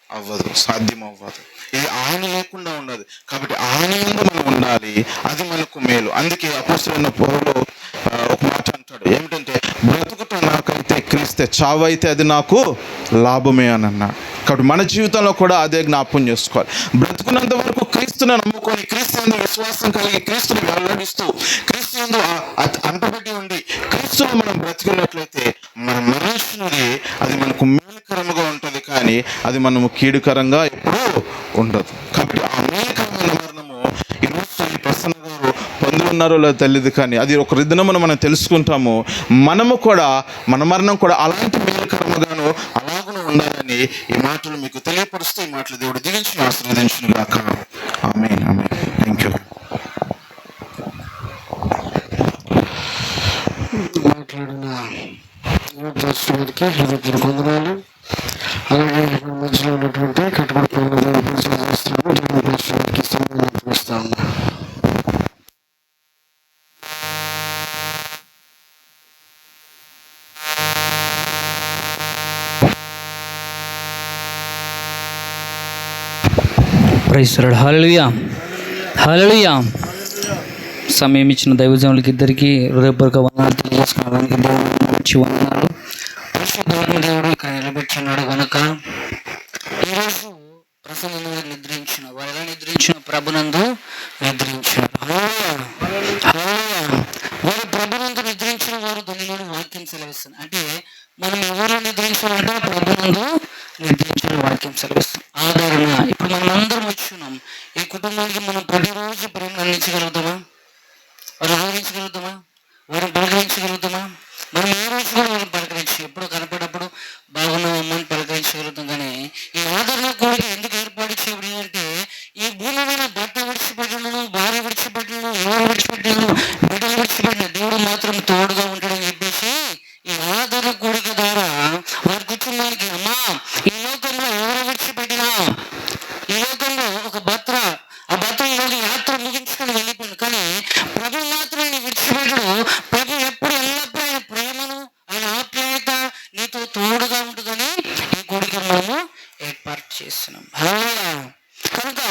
Speaker 4: అవ్వదు. ఇది ఆయన లేకుండా ఉండదు. కాబట్టి ఆయన యందు మనం ఉండాలి, అది మనకు మేలు. అందుకే అపోస్తలుడైన పౌలు ఒక మాట అంటాడు, ఏమిటంటే బ్రతుకుట నాకైతే క్రీస్తే, చావైతే అది నాకు లాభమే అని అన్నాడు. కాబట్టి మన జీవితంలో కూడా అదే జ్ఞాపకం చేసుకోవాలి. బ్రతుకున్నంత వరకు క్రీస్తుని నమ్ముకొని, క్రీస్తు యందు విశ్వాసం కలిగి, క్రీస్తుని వెల్లడిస్తూ, క్రీస్తు యందు అంటబెట్టి ఉండి క్రీస్తుని మనం బ్రతికినట్లయితే మన మరణిస్తున్నది అది మనకు మేలుకరముగా ఉంటుంది, కానీ అది మనము కీడుకరంగా ఎప్పుడూ ఉండదు. కాబట్టి ఆ మేలుకరమైన మరణము ఈరోజు ఈ ప్రసన్న గారు పొంది ఉన్నారో లేదో తెలియదు, కానీ అది ఒక దినమున మనం తెలుసుకుంటాము. మనము కూడా మన మరణం కూడా అలాంటి మేలుకరముగాను అలాగనే ఉండాలని ఈ మాటలు మీకు తెలియపరుస్తూ ఈ మాటలు దేవుడు దిగించి ఆశీర్వదించును గాక. Amen, amen. Thank you.
Speaker 2: మాట్లాడిన గారికి హృదయపూర్వక వందనాలు. అలాగే మధ్యలో ఉన్నటువంటి కట్టుబడి గారికి సమర్పిస్తాము.
Speaker 1: Praise lord. హల్లెలూయా, హల్లెలూయా. సమయం ఇచ్చిన దైవజనులకి ఇద్దరికి హృదయపూర్వక వందనాలు తెలియజేసుకోవడానికి దేవుడు వందనాలు. పరిశుద్ధమైన దేవుడు ఇక్కడ నిలబెట్టున్నాడు కనుక ఈరోజు ప్రసన్న నిద్రించిన వారు ఎలా నిద్రించిన ప్రభునందు నిద్రించారు. వారు ప్రభునందు నిద్రించిన వారు ధన్యులని వాక్యం సెలవిస్తుంది. అంటే మనం ఎవరు నిద్రించాలంటే ప్రభునందు నిద్రించిన వాక్యం సెలవిస్తుంది. ఆదరణ ఇప్పుడు మనం అందరం వచ్చున్నాం. ఈ కుటుంబానికి మనం ప్రతిరోజు ప్రేమ అందించగలుగుతామా? వారు ఆదరించగలుగుతామా? వారిని పలకరించగలుగుతామా? మనం ఏ రోజు కూడా వారిని పలకరించి ఎప్పుడు కనపడప్పుడు బాగున్నాం అమ్మని పలకరించగలుగుతాం. కానీ ఈ ఆదరణ కూడా ఎందుకు ఏర్పాటు చేయబడింది అంటే ఈ భూమి మీద భర్త విడిచిపెట్టను, భార్య విడిచిపెట్టను, ఎవరు విడిచిపెట్టాను, బిడ్డలు విడిచిపెట్టిన దేవుడు మాత్రం తోడుగా ఉంటాడని చెప్పేసి ఈ ఆదరణ కూడిక ద్వారా వారి కుటుంబానికి అమ్మా ఈ లోకంలో ఎవరు విడిచిపెట్టినా, ఈ లోకంలో ఒక భర్త ఆ భర్త యాత్ర ముగించుకొని వెళ్ళిపోయింది, కానీ ప్రభు మాత్రం విడిచిపెట్టడు. ప్రభు ఎప్పుడు ఎల్లప్పుడూ ఆయన ప్రేమను, ఆయన ఆప్యాయత నీతో తోడుగా ఉంటుందని ఈ కోరిక మనము ఏర్పాటు చేస్తున్నాం. కనుక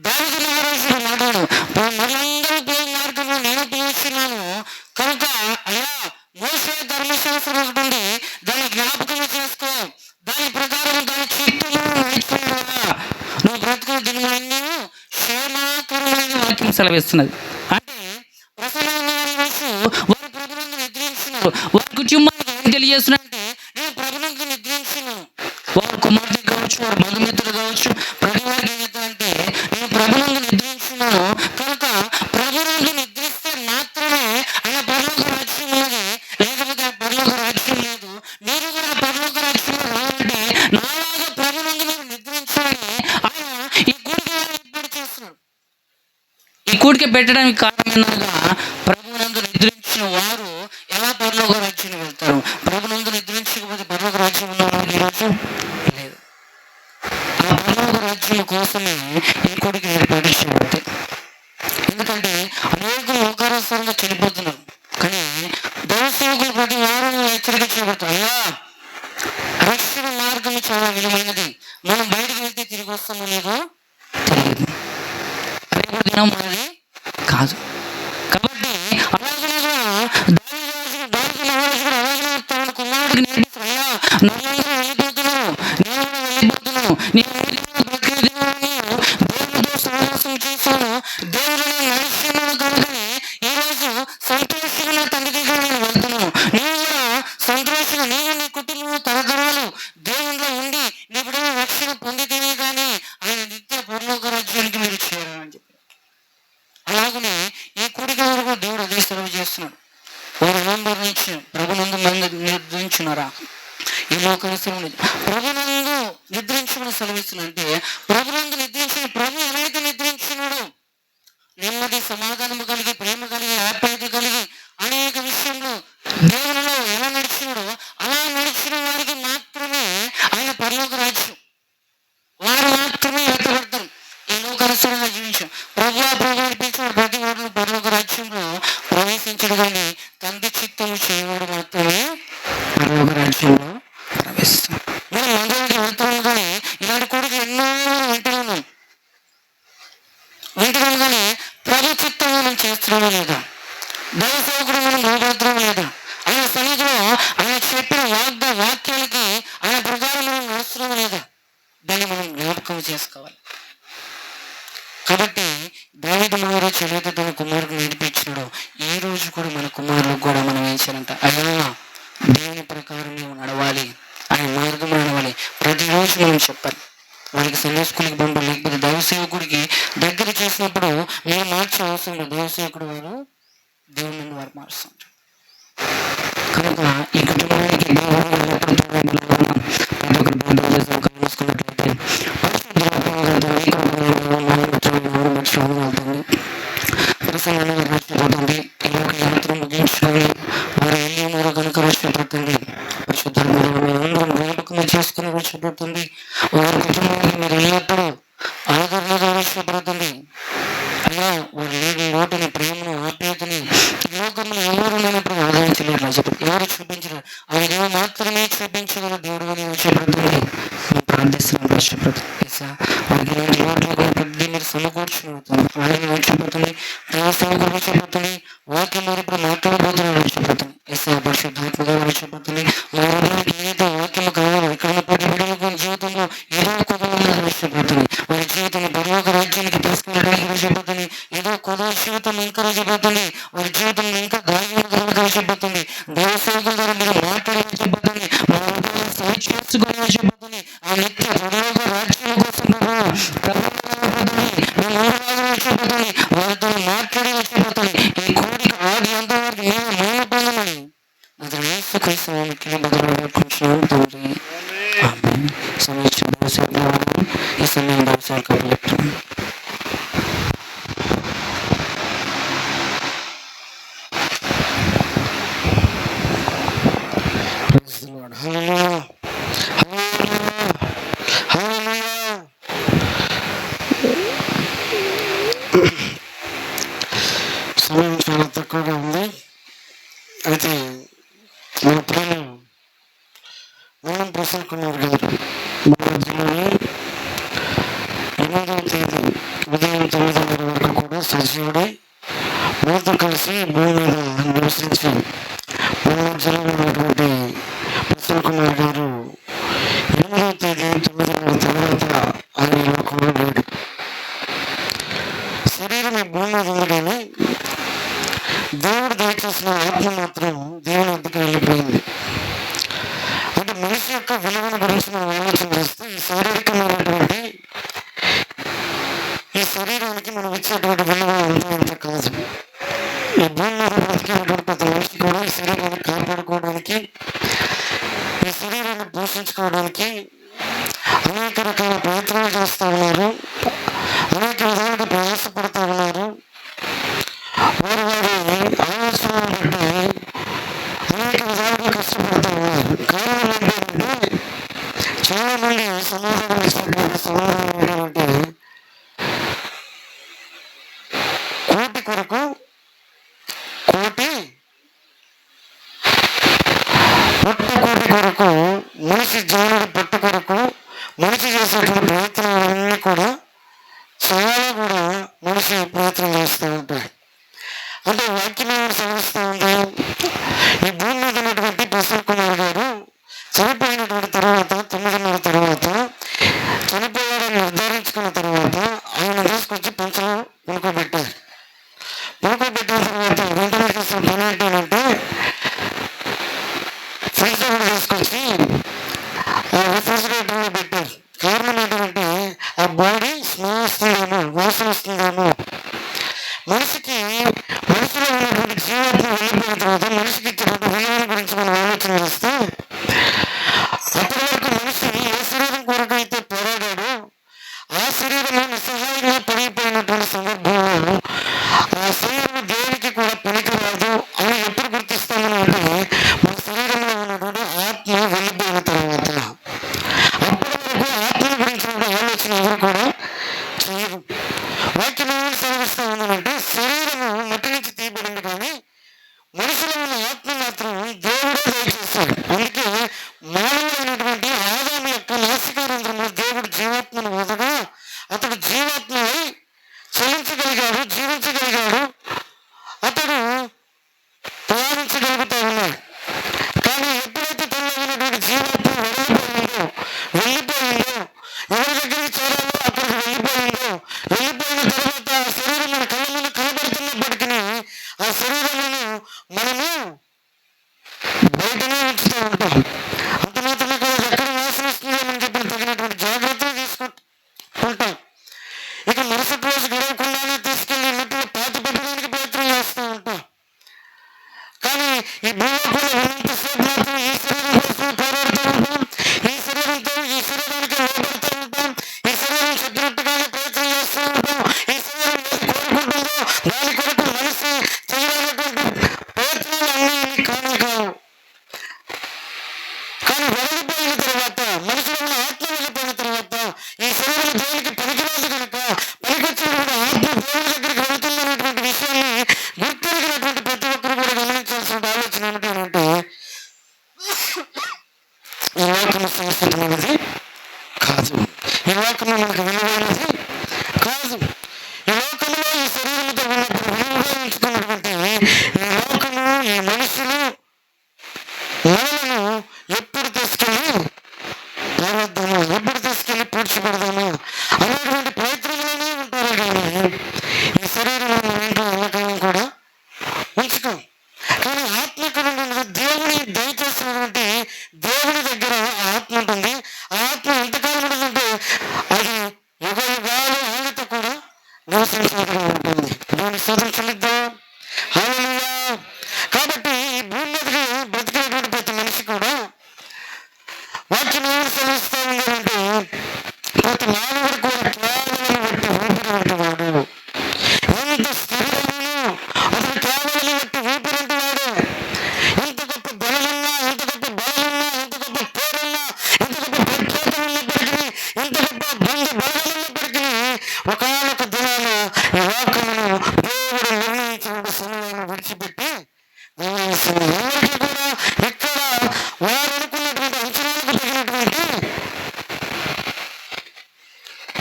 Speaker 1: దావీదు మహారాజు మాట్లాడు, మనందరూ పోయి మార్గంలో నేను పిలుస్తున్నాను కనుక అయ్యా మోసే ధర్మశాస్త్రం ఒకటి ఉంది, దాన్ని జ్ఞాపకం చేసుకో, దాని ప్రకారం దాని చిత్తము నడిచిపోయినా నువ్వు బ్రతుకున్న దినములన్నీ క్షేమకరమైన వాక్యం సెలవిస్తున్నది. అంటే వారు ప్రభునందు నిద్రించినారు. వారి కుటుంబానికి ఏం తెలియజేస్తున్నారంటే నేను ప్రభునందు నిద్రించినాను. వారు కుమార్తె కావచ్చు, వారు బంధుమిత్రులు కావచ్చు, ప్రతి వారికి ఏంటంటే నేను ప్రభునందు నిద్రించినాను కనుక ప్రభునందు నిద్రిస్తే మాత్రమే ఆయన పరలోక రాజ్యం ఉన్నది, లేకపోతే ఆ పరలోక రాజ్యం లేదు. మీరు కూడా పరలోక రాజ్యంలో రావాలంటే నాలాగా ప్రభునందు మీరు నిద్రించాలని ఆయన ఈ కూడిక ఏర్పాటు చేస్తున్నాడు. ఈ కూడిక పెట్టడానికి కారణమేనగా ప్రభునందు నిద్రించిన వారు ఎలా పరలోక రాజ్యానికి వెళ్తారు? ప్రభునందు నిద్రించకపోతే పరలోక రాజ్యం ఉన్న ఈరోజు లేదు. ఆ పరలోక రాజ్యం కోసమే ఈ కూడిక ఏర్పాటు చేయబడింది.
Speaker 5: వస్తామో నీకు తెలియదు, రేపు దినం మనది కాదు. కాబట్టి అలాగే తన కుమారుడికి నేర్పిస్తున్నాయా, నన్ను వెళ్ళిపోతున్నాను, నేను కూడా వెళ్ళిపోతున్నాను, నేను దేవుడితో సహవాసం చేశాను, దేవుడిని నడుస్తున్నాను కనుకనే ఈరోజు సంతోషంగా తండ్రి దగ్గర నేను వెళ్తున్నాను. నేను కూడా సంతోషంగా నేను నీ కుటుంబంలో తరతరాలు దేవుడిలో ఉండి నీ బిడ్డ రక్షణ పొందితేనే కానీ ఆయన నిత్య పరలోక రాజ్యానికి మీరు చేరాలని చెప్పి. అలాగనే ఈ కూడిక వరకు దేవుడు అదే సెలవు చేస్తున్నాడు. వారు నిర్ణయించిన ప్రభునందు నిర్ణయించున్నారా, ఈ లోకం ప్రభునందు నిద్రించమని సెలవిస్తున్నంటే ప్రభునందు నిద్రించిన ప్రభు ఎవరైతే నిద్రించినాడో నెమ్మది సమాధానము కలిగి ప్రేమ కలిగి ఆప్యాయత కలిగి అనేక విషయంలో దేవునిలో ఎలా నడిచినాడో అలా నడిచిన వారికి మాత్రమే ఆయన పరలోక రాజ్యం, వారు మాత్రమే ఎత్తబడతారు. ఈ లోకానుసారంగా జీవించాం ప్రభు అనిపించిన ప్రతి వారు పరలోక రాజ్యంలో ప్రవేశించడు, కానీ తండ్రి చిత్తము చేయవాడు మాత్రమే పరలోక రాజ్యంలో ప్రవేశిస్తాం. మనం మందిరానికి వెళ్తున్నాం, కానీ ఇలాంటి కొడుకు ఎన్నో వింటున్నాను కానీ ప్రభు చిత్తం మనం చేస్తున్నామో లేదా, దైవ సేవకుడు మనం లోపడుతున్నాం లేదా, ఆయన సన్నిధిలో ఆయన చెప్పిన వాక్యాలకి ఆయన ప్రకారం మనం నడుస్తున్నాం లేదా, దాన్ని మనం జ్ఞాపకం చేసుకోవాలి. కాబట్టి దావీదు మహారాజు చరిత్ర తన కుమారుడు నేర్పించాడు. ఈ రోజు కూడా మన కుమారులకు కూడా మనం ఏం చేయాలంట, అయ్యా దేవుని ప్రకారం మేము నడవాలి, ఆయన మార్గం నడవాలి. ప్రతిరోజు మనం చెప్పాలి. వారికి సండే స్కూల్కి పంపడం, లేకపోతే దైవసేవకుడికి దగ్గర చేసినప్పుడు మేము మార్చే అవసరం లేదు. దైవసేవకుడు వారు దేవుని వారు మారుస్తుంటారు. కనుక ఈ కుటుంబానికి రక్షిపోతుంది. ఈ యొక్క యాత్ర ముగించుకొని వారు వెళ్ళినారు కనుక రక్షిపోతుంది. పరిశుద్ధందరం జ్ఞాపకం చేసుకుని రక్షిపోతుంది. వారి కుటుంబానికి మీరు వెళ్ళినప్పుడు ఆదరణగా రక్షిపోతుంది. అయ్యా వారు లేని లోటుని, ప్రేమను, ఆప్యాయతని ఈ లోకంలో ఎవరు లేనప్పుడు ఆదరించలేరు రాజపతి, ఎవరు చూపించలేరు. ఆయన దేవుడు మాత్రమే చూపించగల దేవుడు అని రక్షిపోతుంది. మేము ప్రార్థిస్తున్నాం రక్షిపోతుంది. వారికి ఇలాంటి లోటు ప్రతి మీరు సమకూర్చుకుంటుంది. ఆయన రక్షిపోతుంది, దేవస్థానం రక్షిపోతుంది, వాక్యం మీరు ఇప్పుడు మాట్లాడబోతున్న రక్షిపోతుంది. పరిశుద్ధాత్మగా రక్షిపోతుంది. ఏదైతే వాక్యం కావాలో ఇక్కడ ప్రతి జీవితంలో ఏదో కొద్ది రక్షిపోతుంది. వారి జీవితాన్ని పరలోక రాజ్యానికి తీసుకెళ్ళడానికి రక్షిపోతుంది. ఏదో కొద్ది జీవితం ఇంకా రక్షిపోతుంది. వారి జీవితం ఇంకా దాని రక్షిపోతుంది. దేవసేవకుల ద్వారా మీరు మాట్లాడి రక్షిపోతుంది. చేసుకుని రక్షిపోతుంది. ఆ నిత్య పరలోక రాజ్యం కోసం రక్షిపోతుంది. వారితో మాట్లాడి రక్షిపోతుంది. ఈ కోరిక ఆది అంతవరకు మేము పొందమని అతను ఏసుక్రీస్తుకి బదులు కొంచెం తండ్రి సమీక్ష దోషాలు ఈ సమయం దోషాలు కలుగుతాం. సమయం చాలా తక్కువగా ఉంది. అయితే మన ప్రేమ మనం ప్రసన్న కుమార్ గారు మన జిల్లాలో 8వ తేదీ ఉదయం 9 వరకు కూడా సజీవుడై మనతో కలిసి భూమి మీద నివసించి మన జిల్లాలో ఉన్నటువంటి ప్రసన్న కుమార్ గారు 8వ తేదీ 9 తర్వాత ఆయన లోకంలో లేడు. శరీరం ఈ భూమి మీద ఉంది, కానీ దేవుడు దయచేసిన ఆత్మ మాత్రం దేవుని వద్దకు వెళ్ళిపోయింది. అంటే మనిషి యొక్క విలువను గురించి మనం ఆలోచన చేస్తే ఈ శారీరకమైనటువంటి ఈ శరీరానికి మనం ఇచ్చేటువంటి విలువ ఎంత కాదు. ఈ భూమి మీద బ్రతికేటువంటి ప్రతి మనిషి కూడా ఈ శరీరాన్ని కాపాడుకోవడానికి, ఈ శరీరాన్ని పోషించుకోవడానికి అనేక రకాల ప్రయత్నాలు చేస్తూ ఉన్నారు, అనేక విధాలుగా ప్రయాసపడుతూ ఉన్నారు. వారి ఆలోచనలు బట్టి అనేక విధాలుగా కష్టపడుతూ ఉన్నారు. కారణం ఏంటంటే చాలా మంది సమాధానం ఇచ్చినటువంటి సమాధానం ఏంటంటే కోటి కొరకు మనిషి జీవన పట్టు కొరకు మనిషి చేసేటువంటి ప్రయత్నాలన్నీ మనిషి ప్రయత్నం చేస్తూ ఉంటాడు. అంటే వాక్యం సెలవిస్తూ ఉంది, ఈ భూమి మీద ఉన్నటువంటి ప్రసన్న కుమార్ గారు చనిపోయినటువంటి తర్వాత 9 తర్వాత చనిపోయాడని నిర్ధారించుకున్న తర్వాత ఆయన తీసుకొచ్చి పంచలో పడుకోబెట్టారు. పడుకోబెట్టిన తర్వాత వెంటనే చేసిన పని ఏంటంటే ఫ్రీజర్ తీసుకొచ్చి రిఫ్రిజిరేటర్లో పెట్టారు. కారణం ఏంటంటే ఆ బాడీ స్మెల్ వస్తుందేమో, వాసన వస్తుందేమో. మనిషిలో ఉన్నటువంటి జీవాత్మ వెళ్ళిపోయిన తర్వాత మనిషికి ఇచ్చినటువంటి విలువల గురించి మనం ఆలోచన చేస్తే అప్పటి వరకు మనిషి ఏ శరీరం కొరకైతే పోరాడాడో ఆ శరీరంలో నిస్సహాయంగా పడిపోయినటువంటి సందర్భంలో ఆ శరీరం దేవునికి కూడా పనికిరాదు అని ఎప్పుడు గుర్తిస్తామని అంటే మన శరీరంలో ఉన్నటువంటి ఆత్మ వెళ్ళిపోయిన తర్వాత. అప్పటి వరకు ఆత్మ గురించి ఆలోచన ఎవరు కూడా చేయరు. వాక్యం సెలవిస్తూ ఉందంటే శరీరము మట్టి నుంచి తీయబడింది, కానీ మనుషులు ఉన్న ఆత్మ మాత్రం దేవుడే దయచేస్తాడు. అందుకే మానవుడైనటువంటి ఆదాము యొక్క నాసికారంధ్రంలో దేవుడు జీవాత్మను వదగా అతడు జీవాత్మై చలించగలిగాడు, జీవించగలిగాడు, అతడు ప్రయాణించగలుగుతూ ఉన్నాడు. కానీ ఎప్పుడైతే తనలోనటువంటి జీవాత్మ వెళ్ళిపోయిందో ఎవరి దగ్గరికి చేరాలో అక్కడికి వెళ్ళిపోయిన తర్వాత ఆ శరీరం మన కళ్ళ ముందు కనబడుతున్నప్పటికీ ఆ శరీరమును మనము బయటనే ఉంచుతూ ఉంటాం. అంత మాత్రమే కాదు, ఎక్కడ వాసన వస్తుందని చెప్పి తగినటువంటి జాగ్రత్తలు తీసుకుంటాం. ఇక మరుసటి రోజు గడవకుండానే తీసుకెళ్లి మట్టిలో పాతి పెట్టడానికి ప్రయత్నం చేస్తూ ఉంటాం. కానీ ఈ భూలోకంలో ఉన్నంతసేపు మాత్రం ఈ శరీరం కోసం పోరాడుతూ ఉంటాం. ఈ శరీరంతో ఈ శరీరానికి లోపడుతూ ఉంటాం. ఈ శరీరం చెప్పినట్టుగానే ప్రయత్నం చేస్తూ ఉంటాం. ఈ శరీరం ఏది కోరుకుంటుందో దాని కొరకు మనిషి చేయాలన్నటువంటి ప్రయత్నాలు అన్నీ కావు. కానీ వెళ్ళిపోయిన తర్వాత మనిషిలో ఉన్న ఆత్మ వెళ్ళిపోయిన తర్వాత ఈ శరీరం దేవునికి పనికిరాదు కనుక పనికొచ్చినటువంటి ఆత్మ దేవుని దగ్గరికి వెళుతుందనేటువంటి విషయాన్ని గుర్తిరిగినటువంటి ప్రతి ఒక్కరు కూడా గమనించాల్సిన ఆలోచన ఏమిటంటే ఈ లోకము శాశ్వతమైనది కాదు, ఈ లోకము మనకు విలువైనది కాదు. ఈ లోకంలో ఈ శరీరంతో ఉన్నప్పుడు విలువగా ఉంచుకున్నటువంటి ఈ లోకము, ఈ మనుషులు మనలను ఎప్పుడు తీసుకెళ్ళి పారేద్దామా, ఎప్పుడు తీసుకెళ్ళి పూడ్చిపెడదామా అనేటువంటి ప్రయత్నంలోనే ఉంటారు. కానీ ఈ శరీరంలో ఇంట్లో ఎల్లకాలం కూడా ఉంచుతాం. కానీ ఆత్మీయమైన దేవుని దయచేసినటువంటి దేవుని దగ్గర ఆత్మ ఉంటుంది. ఆ ఆత్మ ఎంతకాలం ఉంటుందంటే అది యుగ యుగాలు ఆయనతో కూడా నివసించినట్టుగా ఉంటుంది. దేవుని స్తోత్రం చెల్లిద్దాం. హల్లెలూయా. కాబట్టి ఈ భూమి మీదకి బ్రతికినటువంటి ప్రతి మనిషి కూడా వాక్యం ఏమి సెలవిస్తూ ఉంది అంటే ప్రతి మానవుడు కూడా కేవలం బట్టి ఊపిరినట్టువాడు. ఎంత స్థిరమైన అతను కేవలం బట్టి ఊపిరినట్టువాడు. ఎంత గొప్ప బలమున్నా, ఎంత గొప్ప బలమున్నా, ఎంత గొప్ప పేరున్నా, ఎంత గొప్ప ప్రఖ్యాతం ఉన్నప్పటికీ, ఎంత గొప్ప బంధు బలం ఉన్నప్పటికీ ఒకనొక దినాన ఈ లోకమును దేవుడు నిర్ణయించిన సమయాన్ని విడిచిపెట్టి ఎవరికి కూడా ఇక్కడ వారు అనుకున్నటువంటి అంచనాలకు తగినటువంటి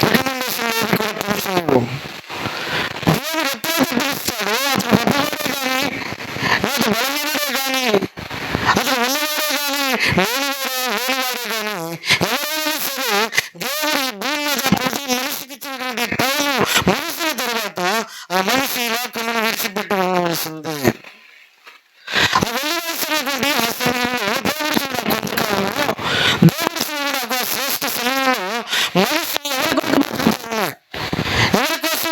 Speaker 5: రికమెండేషన్ కూడా పనిచేయవు. దేవుడు ఎప్పుడైతే పిలుస్తాడో అతను గొప్పవాడే కానీ, అతను బలహీనుడే కానీ, అతను ఉన్నవాడే కానీ, లేనివాడే కానీ, ఎవరైనా సరే దేవుడు ఈ భూమి మీద ప్రతి మనిషికి ఇచ్చినటువంటి టైం ముగిసిన తర్వాత ఆ మనిషి ఈ లోకమును విడిచిపెట్టి వెళ్ళవలసిందే. ఆ వెళ్ళవలసినటువంటి ఆ సమయంలో దేవుడు చూడ కొంతకాలంలో దేవుడు చూడ శ్రేష్ఠ సమయంలో మనిషి ఎవరి కోసం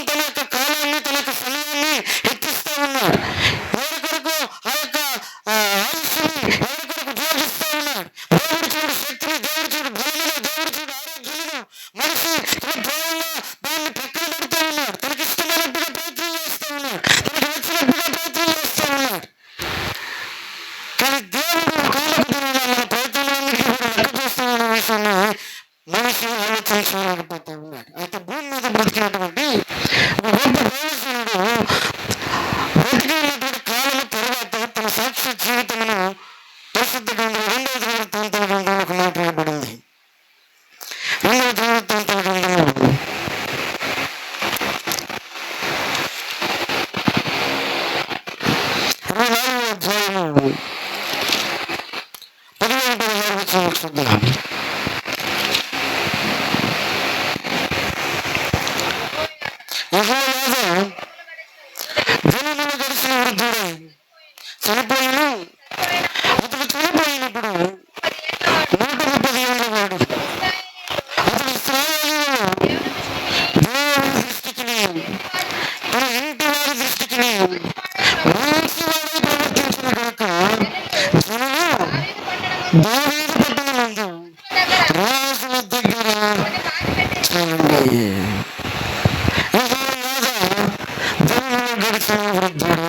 Speaker 5: వృద్ధుడు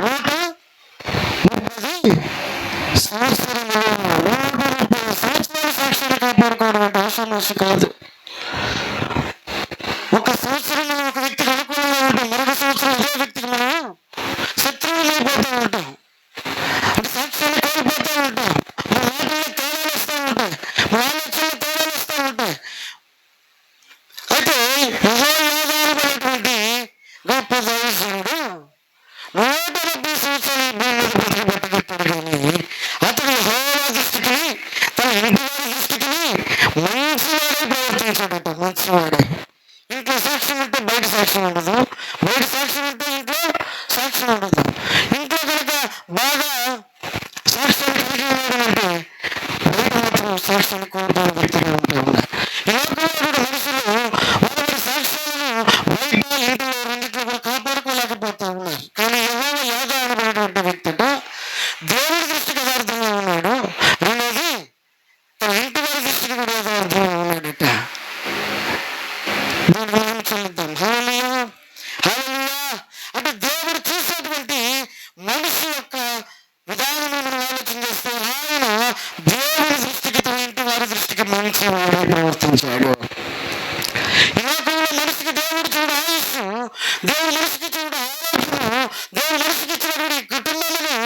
Speaker 5: 130 సంవత్సరములు 130 సంవత్సరాల సాక్ష్యాన్ని కాపాడుకోవడం అంటే ఆశామాష కాదు. ఒక సంవత్సరంలో ఒక వ్యక్తికి అనుకూలంగా ఉంటాం, మరొక సంవత్సరం ఇదే వ్యక్తికి మనం శత్రువులు అయిపోతూ ఉంటాం. అంటే సాక్ష్యాన్ని కోల్పోతూ ఉంటాం, మన మాటల్లో తేడాలు వస్తూ ఉంటాయి, మన ఆలోచనలో తేడాలు వస్తూ ఉంటాయి. అయితే యెహోవాదైనటువంటి గొప్ప దైవజనుడు 170 సంవత్సరాలు ఈ భూమి మీద బతకబెట్టగట్టాడు. కానీ అతడు యెహోవా దృష్టికి, తన ఇంటి వారి దృష్టికి మంచివాడే ప్రవర్తించాడట. మంచివాడే. ఇంట్లో సాక్ష్యం ఉంటే బయట సాక్ష్యం ఉండదు, బయట సాక్ష్యం ఉంటే ఇంట్లో సాక్ష్యం ఉండదు. ఇంట్లో కనుక బాగా సాక్ష్యాన్ని కలిగి ఉన్నాడంటే బయట మాత్రం సాక్ష్యాన్ని కోల్పోయిన వ్యక్తిగా ఉంటా ఉన్నారు. ఈ లోకంలో కూడా మనుషులు వారి సాక్ష్యాలను బయట ఇంట్లో రెండింటిలో కూడా కాపాడుకోలేకపోతా ఉన్నారు. కానీ యెహోవా యాజా అనబడినటువంటి వ్యక్తి అంట దేవుడి దృష్టికి యథార్థంగా ఉన్నాడు. రెండోది తన ఇంటి వారి దృష్టికి కూడా యథార్థంగా ఉన్నాడట. దేవుడికి మనం చెల్లిద్దాం. హల్లెలూయా, హల్లెలూయా. అంటే దేవుడు చూసేటువంటి మనిషి యొక్క విధానాన్ని మనం ఆలోచన చేస్తే ఆయన దేవుడి దృష్టికి, తన ఇంటి వారి దృష్టికి మంచివాడే ప్రవర్తించాడు. ఈ లోకంలో మనిషికి దేవుడు చూడు ఆయుష్, దేవుడు మనిషికి చూడు ఆలోచన, దేవుడు మనిషికి ఇచ్చినటువంటి కుటుంబాలను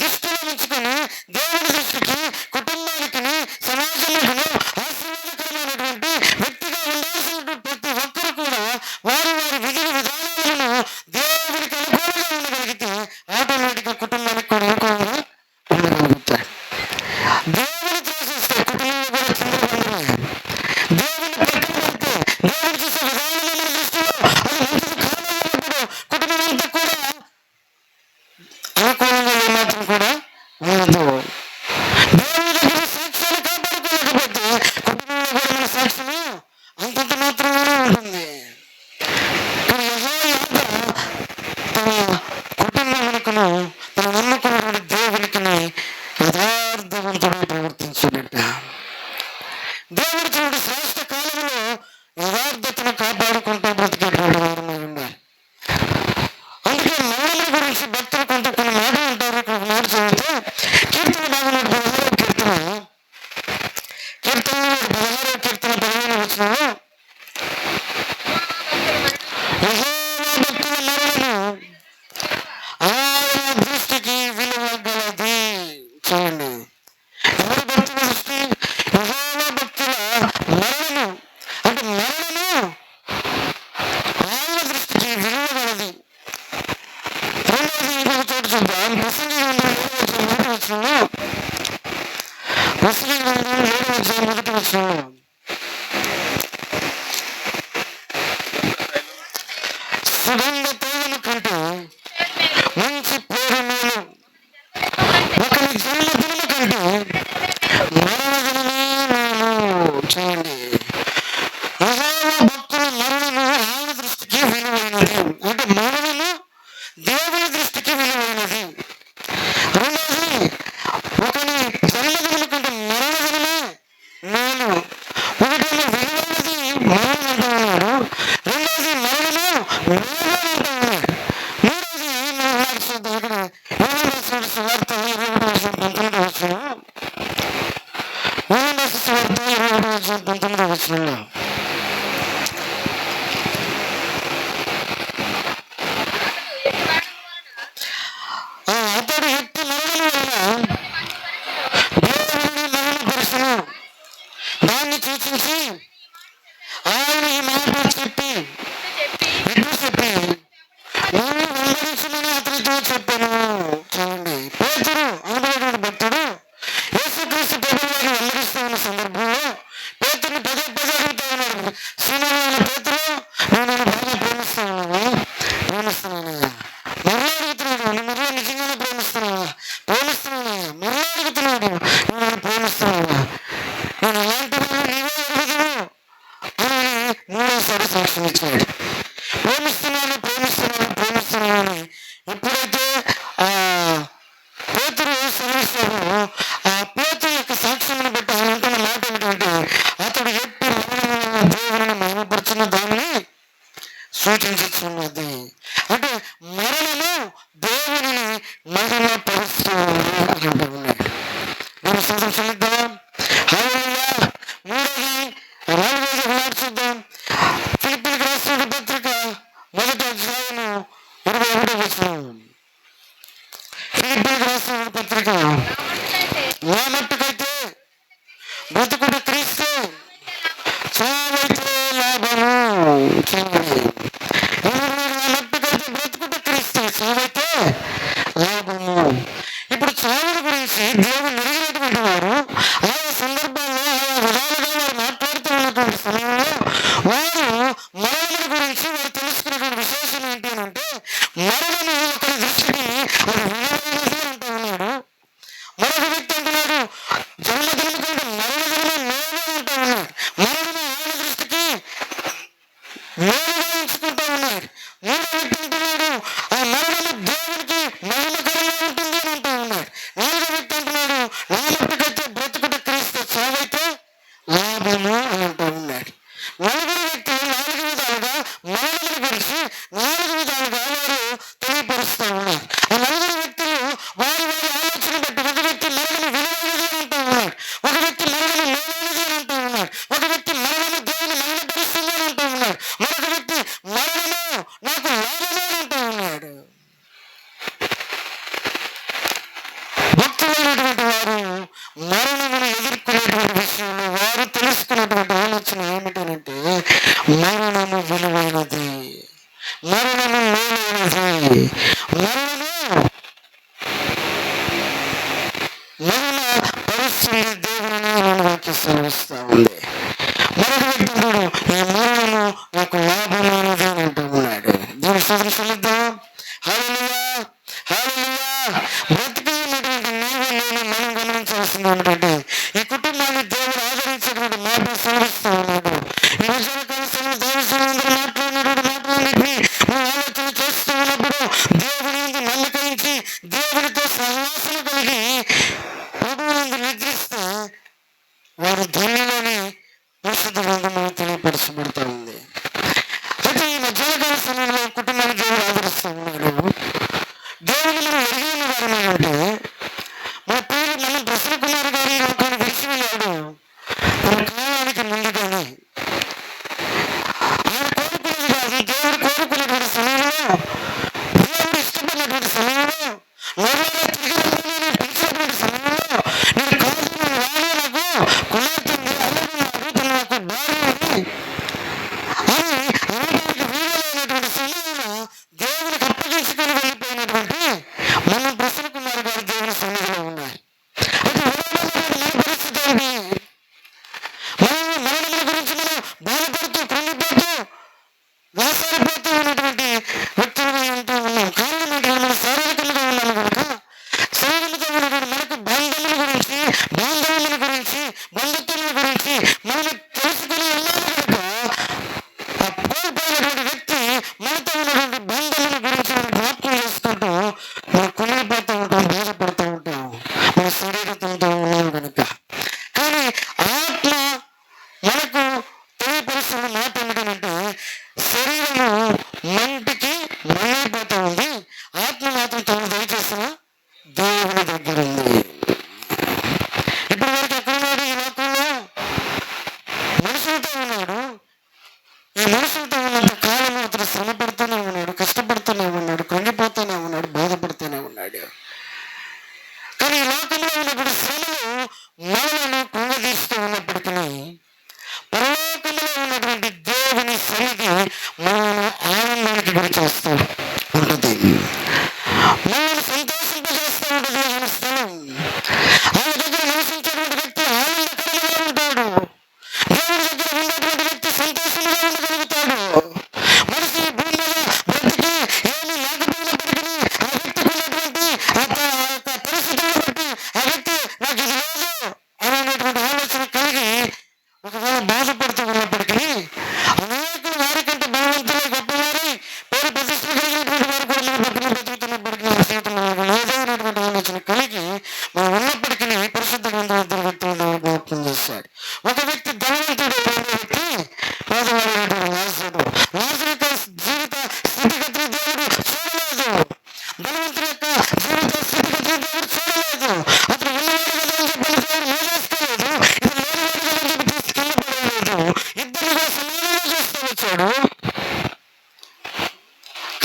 Speaker 5: దృష్టిలో ఉంచుకొని దేవుడి దృష్టికి, కుటుంబానికి, సమాజానికి ఆశీర్వాదకరమైనటువంటి వ్యక్తిగా ఉండాల్సినటువంటి ప్రతి ఒక్కరు కూడా వారి వారి విధులు విధానాలను దేవుడికి అనుకూలంగా ఉండగలిగితే ఆటోమేటిక్గా కుటుంబానికి కూడా అనుకూలంగా ఉండగలుగుతారు. దేవుని చేసేస్తే కుటుంబంలో కూడా చంద్రబంధమే. దేవుని పక్కన పెడితే దేవుడు చూసే విధానాలను దృష్టిలో అది మంచిది కాదన్నప్పుడు కుటుంబం అంతా కూడా అనుకూలంగా ఏమాత్రం కూడా ఉండదు. దేవుని దగ్గర సాక్ష్యాన్ని కాపాడుకోలేకపోతే కుటుంబంలో కూడా మన సాక్ష్యము అంతంత మాత్రమే ఉంటుంది. కానీ యెహోవా తన కుటుంబమునకును, తన నమ్మకమైనటువంటి దేవునికి యథార్థవంతుడై ప్రవర్తించాడట. దేవుడు చూడు శ్రేష్ఠ కాలంలో యథార్థతను కాపాడుకుంటూ బ్రతికేటువంటి వారమై ఉన్నారు. అందుకే మరణం గురించి భక్తులు కొంత కొన్ని మాటలు ఉంటారు. ఒక మాట చదివితే కీర్తన భాగంలో 16వ కీర్తన 15వ వచనంలో యెహోవా భక్తుల మరణము ఆయన దృష్టికి విలువ గలది. చూడండి, ఎవరి భక్తుల దృష్టి? యెహోవా భక్తుల మరణము. అంటే మరణము ఆయన దృష్టికి విలువ గలది. రెండవది ఇంకొక చోట చూద్దాం. ప్రసంగి గ్రంథం 7వ వచనంలో సుగంధ తైలము కంటే మంచి పేరు మేలు, ఒకరి జన్మదినము కంటే మరణదినమే మేలు. చూడండి, యెహోవా భక్తుల మరణము ఆయన దృష్టికి విలువైనది. అంటే మరణము దేవుని దృష్టికి విలువైనది. రెండవది ఒకరి జన్మదినము కంటే మరణదినమే మేలు. ఒకటేమో విలువైనది మరణం అంటున్నాడు, రెండవది మరణము మేలు అంటున్నాడు. మూడవది మనం చూద్దాం. ఇక్కడ సువార్త 21వ వచనంలో అతడు ఎట్టి మరణం వలన దేవుని మరణపరుచును. దాన్ని సూచించి ఆయన ఈ మాట చెప్పి నేను వెంబడించమని అతనితో చెప్పాను. చూడండి, పేతురు అనబడిన భక్తుడు యేసుక్రీస్తు ప్రభువు వారిని వెంబడిస్తున్న సందర్భంలో పేతురుని పదే అడుగుతా ఉన్నాడు. శ్రీమాన్ పేతురు, నేను బాగా ప్రేమిస్తున్నానయ్యా. మరలా అడుగుతున్నాడు, నేను నిజంగానే ప్రేమిస్తున్నానయ్యా. మరలా అడుగుతున్నాడు, నేను ప్రేమిస్తున్నానయ్యా. నేను ఎలాంటి నీవే అడుగుతున్నావు అని మూడోసారి సాక్ష్యం ఇచ్చాడు. ప్రేమిస్తున్నాను అని ఎప్పుడైతే పేతురు శ్రమిస్తాడో ఆ పేతురు యొక్క సాక్ష్యాన్ని బట్టి ఆయన అంటున్న మాట ఏమిటంటే అతడు ఎట్టి దేవుని మహిమపరచిన దానిని సూచించుతున్నది. అంటే మట్టుకైతే బ్రతుకుట క్రీస్తు, సావైతే లాభము. ఇప్పుడు చావుల గురించి దేవుడు ఎరిగినటువంటి వారు ఆయా సందర్భాల్లో ఆయా విధాలుగా వారు మాట్లాడుతూ ఉన్నటువంటి సమయంలో వారు మరణం గురించి వారు తెలుసుకున్నటువంటి విశేషం ఏంటి అంటే, మరణము ఒకరి దృష్టికి అది విలువైనది అంటూ ఉన్నాడు. మరొక వ్యక్తి అంటున్నాడు జన్మదినం కంటే మరణదినమే మేలు అంటూ ఉన్నాడు. మరణము ఆయన దృష్టికి మేలుగా ఎంచుకుంటూ ఉన్నాడు. మూడో వ్యక్తి అంటున్నాడు ఆ మరణము దేవునికి మహిమకరంగా ఉంటుంది అని అంటూ ఉన్నాడు. నాలుగో వ్యక్తి అంటున్నాడు నా మట్టుకైతే బ్రతుకుట క్రీస్తు, సావైతే లాభము అని అంటూ ఉన్నాడు. నలుగురు వ్యక్తులు నాలుగు విధాలుగా మరణముల గురించి నాలుగు విధాలుగా వారు తెలియపరుస్తూ ఉన్నారు. ఆ నలుగురు వ్యక్తులు వారి వారి ఆలోచన బట్టి ఒక వ్యక్తి మరణము విలువైనది అంటూ ఉన్నాడు, ఒక వ్యక్తి మరణము మేలైనది అని అంటూ ఉన్నాడు, ఒక వ్యక్తి మరణము దేవుని మహిమపరుస్తుంది అని అంటూ ఉన్నాడు, మరొక వ్యక్తి మరణము నాకు లాభమే అని అంటూ ఉన్నాడు. భక్తులైనటువంటి వారు మరణమును ఎదుర్కొనేటువంటి విషయంలో వారు తెలుసుకున్నటువంటి ఆలోచన ఏమిటనంటే, మరణము విలువైనది, మరణము మేలైనది, మరణ పరిస్థితి దేవుని వాక్య సెలవిస్తా ఉంది. మరొక వ్యక్తి అంటాడు ఈ మరణము నాకు లాభమైనది అని అంటూ ఉన్నాడు. దీని సదృశమిద్దాం. హల్లెలూయా, హల్లెలూయా. బ్రతికి ఉన్నటువంటి నీవు నేను మనం గమనించాల్సినటువంటి ఈ కుటుంబాన్ని దేవుడు ఆదరించేటువంటి మాటలు సెలవిస్తూ ఉన్నాడు. ఈ విషయాల కాలంలో దైవజనులందరూ మాట్లాడినటువంటి మాటలన్నింటినీ మనం ఆలోచన చేస్తూ ఉన్నప్పుడు దేవుని యందు నమ్మకం ఉంచి దేవునితో సహవాసం కలిగి ప్రభువునందు నిద్రిస్తే వారు ధన్యులని పరిశుద్ధ గ్రంథంలో తెలియపరచబడుతూ ఉంది. అయితే ఈ మధ్యాహ్నకాల సమయంలో కుటుంబాన్ని దేవుడు ఆదరిస్తూ ఉన్నాడు. దేవుని మనం ఎరిగిన వారమే అంటే మన పేరు మనం ప్రసన్న కుమార్ గారి లోకాన్ని విడిచి వెళ్ళాడు తన కాలానికి ముందుగానే. ఆయన కోరుకున్నది కాదు, దేవుడు కోరుకున్నటువంటి సమయంలో, దేవుడు ఇష్టపడినటువంటి సమయంలో, నవ్వులో తిరిగి పిలిచినటువంటి సమయంలో నేను కాదు వాడే నాకు కుమార్తె అలాగే తన నాకు భార్య అని అనడానికి వీలైనటువంటి సమయంలో దేవుడికి అప్పగించుకొని వెళ్ళిపోయినటువంటి మన ప్రసన్న కుమార్ గారు దేవుని సన్నిధిలో ఉన్నారు. అయితే మన పరిస్థితి ఏంటి? మరణముల గురించి మనం బాధపడుతూ కృంగిపోతూ వేసారిపోతూ ఉన్నటువంటి వ్యక్తులుగా ఉంటూ ఉన్నాం. కారణం ఏంటి? మన శారీరకంగా ఉన్నాము కనుక శరీరంతో ఉన్నటువంటి మనకు బంధముల గురించి, బాంధవ్యముల గురించి, బంధుత్వముల గురించి మనం తెలుసుకుని ఉన్నాము కనుక ఆ కోల్పోయినటువంటి వ్యక్తి మనతో ఉన్నటువంటి బంధముల గురించి మనం జ్ఞాపకం చేసుకుంటూ మనం కుమిలిపోతూ ఉంటాం, బాధపడుతూ ఉంటాం మన శరీరంతో ఉన్నాము కనుక. కానీ ఆత్మ మనకు తెలియపరుస్తున్న మాట ఏమిటంటే శరీరము మంటికి మళ్ళీపోతూ ఉంది, ఆత్మ మాత్రం తను దయచేసిన దేవుని దగ్గర ఉంది. ఇప్పటి వరకు ఎక్కడున్నాడు? ఈ లోకంలో మనుషులతో ఉన్నాడు. ఈ మనుషులతో ఉన్నంత కాలంలో అతను శ్రమ పడుతూనే ఉన్నాడు, కష్టపడుతూనే ఉన్నాడు, కృంగిపోతూనే ఉన్నాడు, బాధపడుతూనే ఉన్నాడు. కానీ ఈ లోకంలో ఉన్నప్పుడు శ్రమలు మనలను కృంగదీస్తూ ఉన్నప్పటికీ పరలోకంలో ఉన్నటువంటి దేవుని సన్నిధి మనల్ని ఆనందానికి గురి చేస్తూ ఉంటుంది, మనల్ని సంతోషింపజేస్తూ ఉంటుంది. ఆయన స్థలం, ఆయన దగ్గర నివసించేటువంటి వ్యక్తి ఆనందకరంగా ఉంటాడు. దేవుని దగ్గర ఉన్నటువంటి వ్యక్తి సంతోషంగా ఉండగలుగుతాడు. మనిషి భూమి మీద బ్రతికి ఏమి లేకపోయినప్పటికీ ఆ వ్యక్తికి ఉన్నటువంటి ఆ పరిస్థితులను బట్టి ఆ వ్యక్తి నాకు ఇది లేదు అనేటువంటి ఆలోచన కలిగి ఒకవేళ బాధపడుతూ ఉన్నప్పటికీ అనేకులు వారికంటే బలవంతులు గొప్పవారి పేరు ప్రతిష్టలు కలిగినటువంటి వారు కూడా మన పక్కన బతుకుతున్నప్పటికీ మన జీవితంలో ఏదైనటువంటి ఆలోచన కలిగి మనం ఉన్నప్పటికీ పరిశుద్ధ గ్రంథం ఇద్దరు వ్యక్తులను జ్ఞాపకం చేశాడు. ఒక వ్యక్తి ధనవంతుడు, ఒక వ్యక్తి పేదవాడైనటువంటి లాజరు. లాజరు యొక్క జీవిత స్థితిగతులు దేవుడు చూడలేదు, ధనవంతుడి యొక్క జీవిత స్థితిగతులు దేవుడు చూడలేదు. అతను ఉన్నవాడు కదా అని చెప్పి దేవుడు మేలేసుకోలేదు, ఇది లేనివాడు కదా అని చెప్పి తీసుకెళ్ళబడలేదు. ఇద్దరుగా సమానంగా చేస్తూ వచ్చాడు.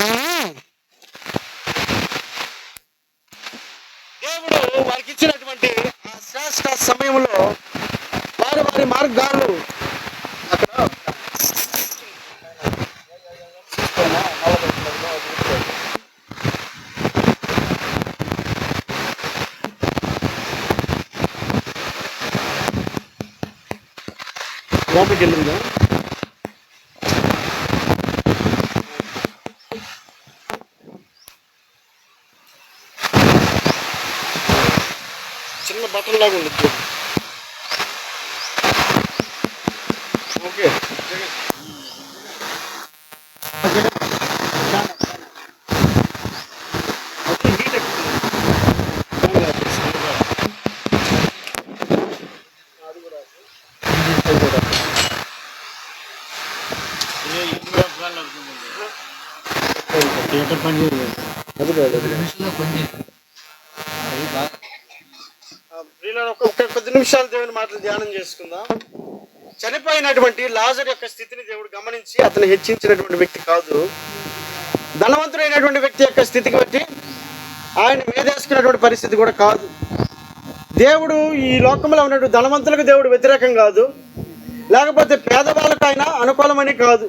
Speaker 5: కానీ
Speaker 2: దేవుడు వారికి ఇచ్చినటువంటి ఆ శ్రేష్ట సమయంలో వారి వారి మార్గాలు అక్కడ చూస్తామా లోపలికి వెళ్ళిందా? చిన్న బటన్ లాగా ఉంది. ఓకే ఒక 10 నిమిషాలు దేవుని మాటలు ధ్యానం చేసుకుందాం. చనిపోయినటువంటి లాజరు యొక్క స్థితిని దేవుడు గమనించి అతను హెచ్చించినటువంటి వ్యక్తి కాదు. ధనవంతుడైనటువంటి వ్యక్తి యొక్క స్థితికి బట్టి ఆయన మీదేసుకున్నటువంటి పరిస్థితి కూడా కాదు. దేవుడు ఈ లోకంలో ఉన్నటువంటి ధనవంతులకు దేవుడు వ్యతిరేకం కాదు, లేకపోతే పేదవాళ్ళకు ఆయన అనుకూలమని కాదు.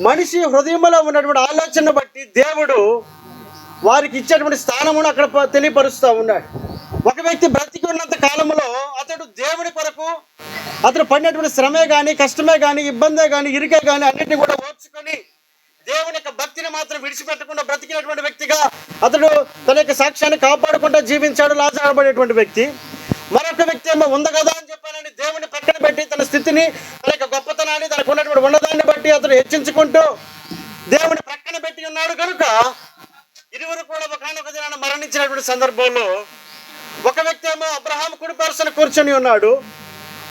Speaker 2: మనిషి హృదయంలో ఉన్నటువంటి ఆలోచన బట్టి దేవుడు వారికి ఇచ్చేటువంటి స్థానమును అక్కడ తెలియపరుస్తూ ఉన్నాడు. ఒక వ్యక్తి బ్రతికి ఉన్నంత కాలంలో అతడు దేవుడి కొరకు అతడు పడినటువంటి శ్రమే కానీ, కష్టమే కానీ, ఇబ్బందే కానీ, ఇరికే కానీ అన్నింటినీ కూడా ఓర్చుకొని దేవుని యొక్క భక్తిని మాత్రం విడిచిపెట్టకుండా బ్రతికినటువంటి వ్యక్తిగా అతడు తన యొక్క సాక్ష్యాన్ని కాపాడుకుంటూ జీవించాడు లాజరు అనేటువంటి వ్యక్తి. మరొక వ్యక్తి ఏమో ఉంది కదా అని చెప్పానని దేవుని పక్కన పెట్టి తన స్థితిని, తన యొక్క గొప్పతనాన్ని, తనకు ఉన్నటువంటి ఉన్నదాన్ని బట్టి అతడు హెచ్చించుకుంటూ దేవుని ప్రక్కన పెట్టి ఉన్నాడు కనుక ఇరువురు కూడా ఒకనొక దినాన మరణించినటువంటి సందర్భంలో ఒక వ్యక్తి ఏమో అబ్రహాము కుడి పరుసన కూర్చొని ఉన్నాడు,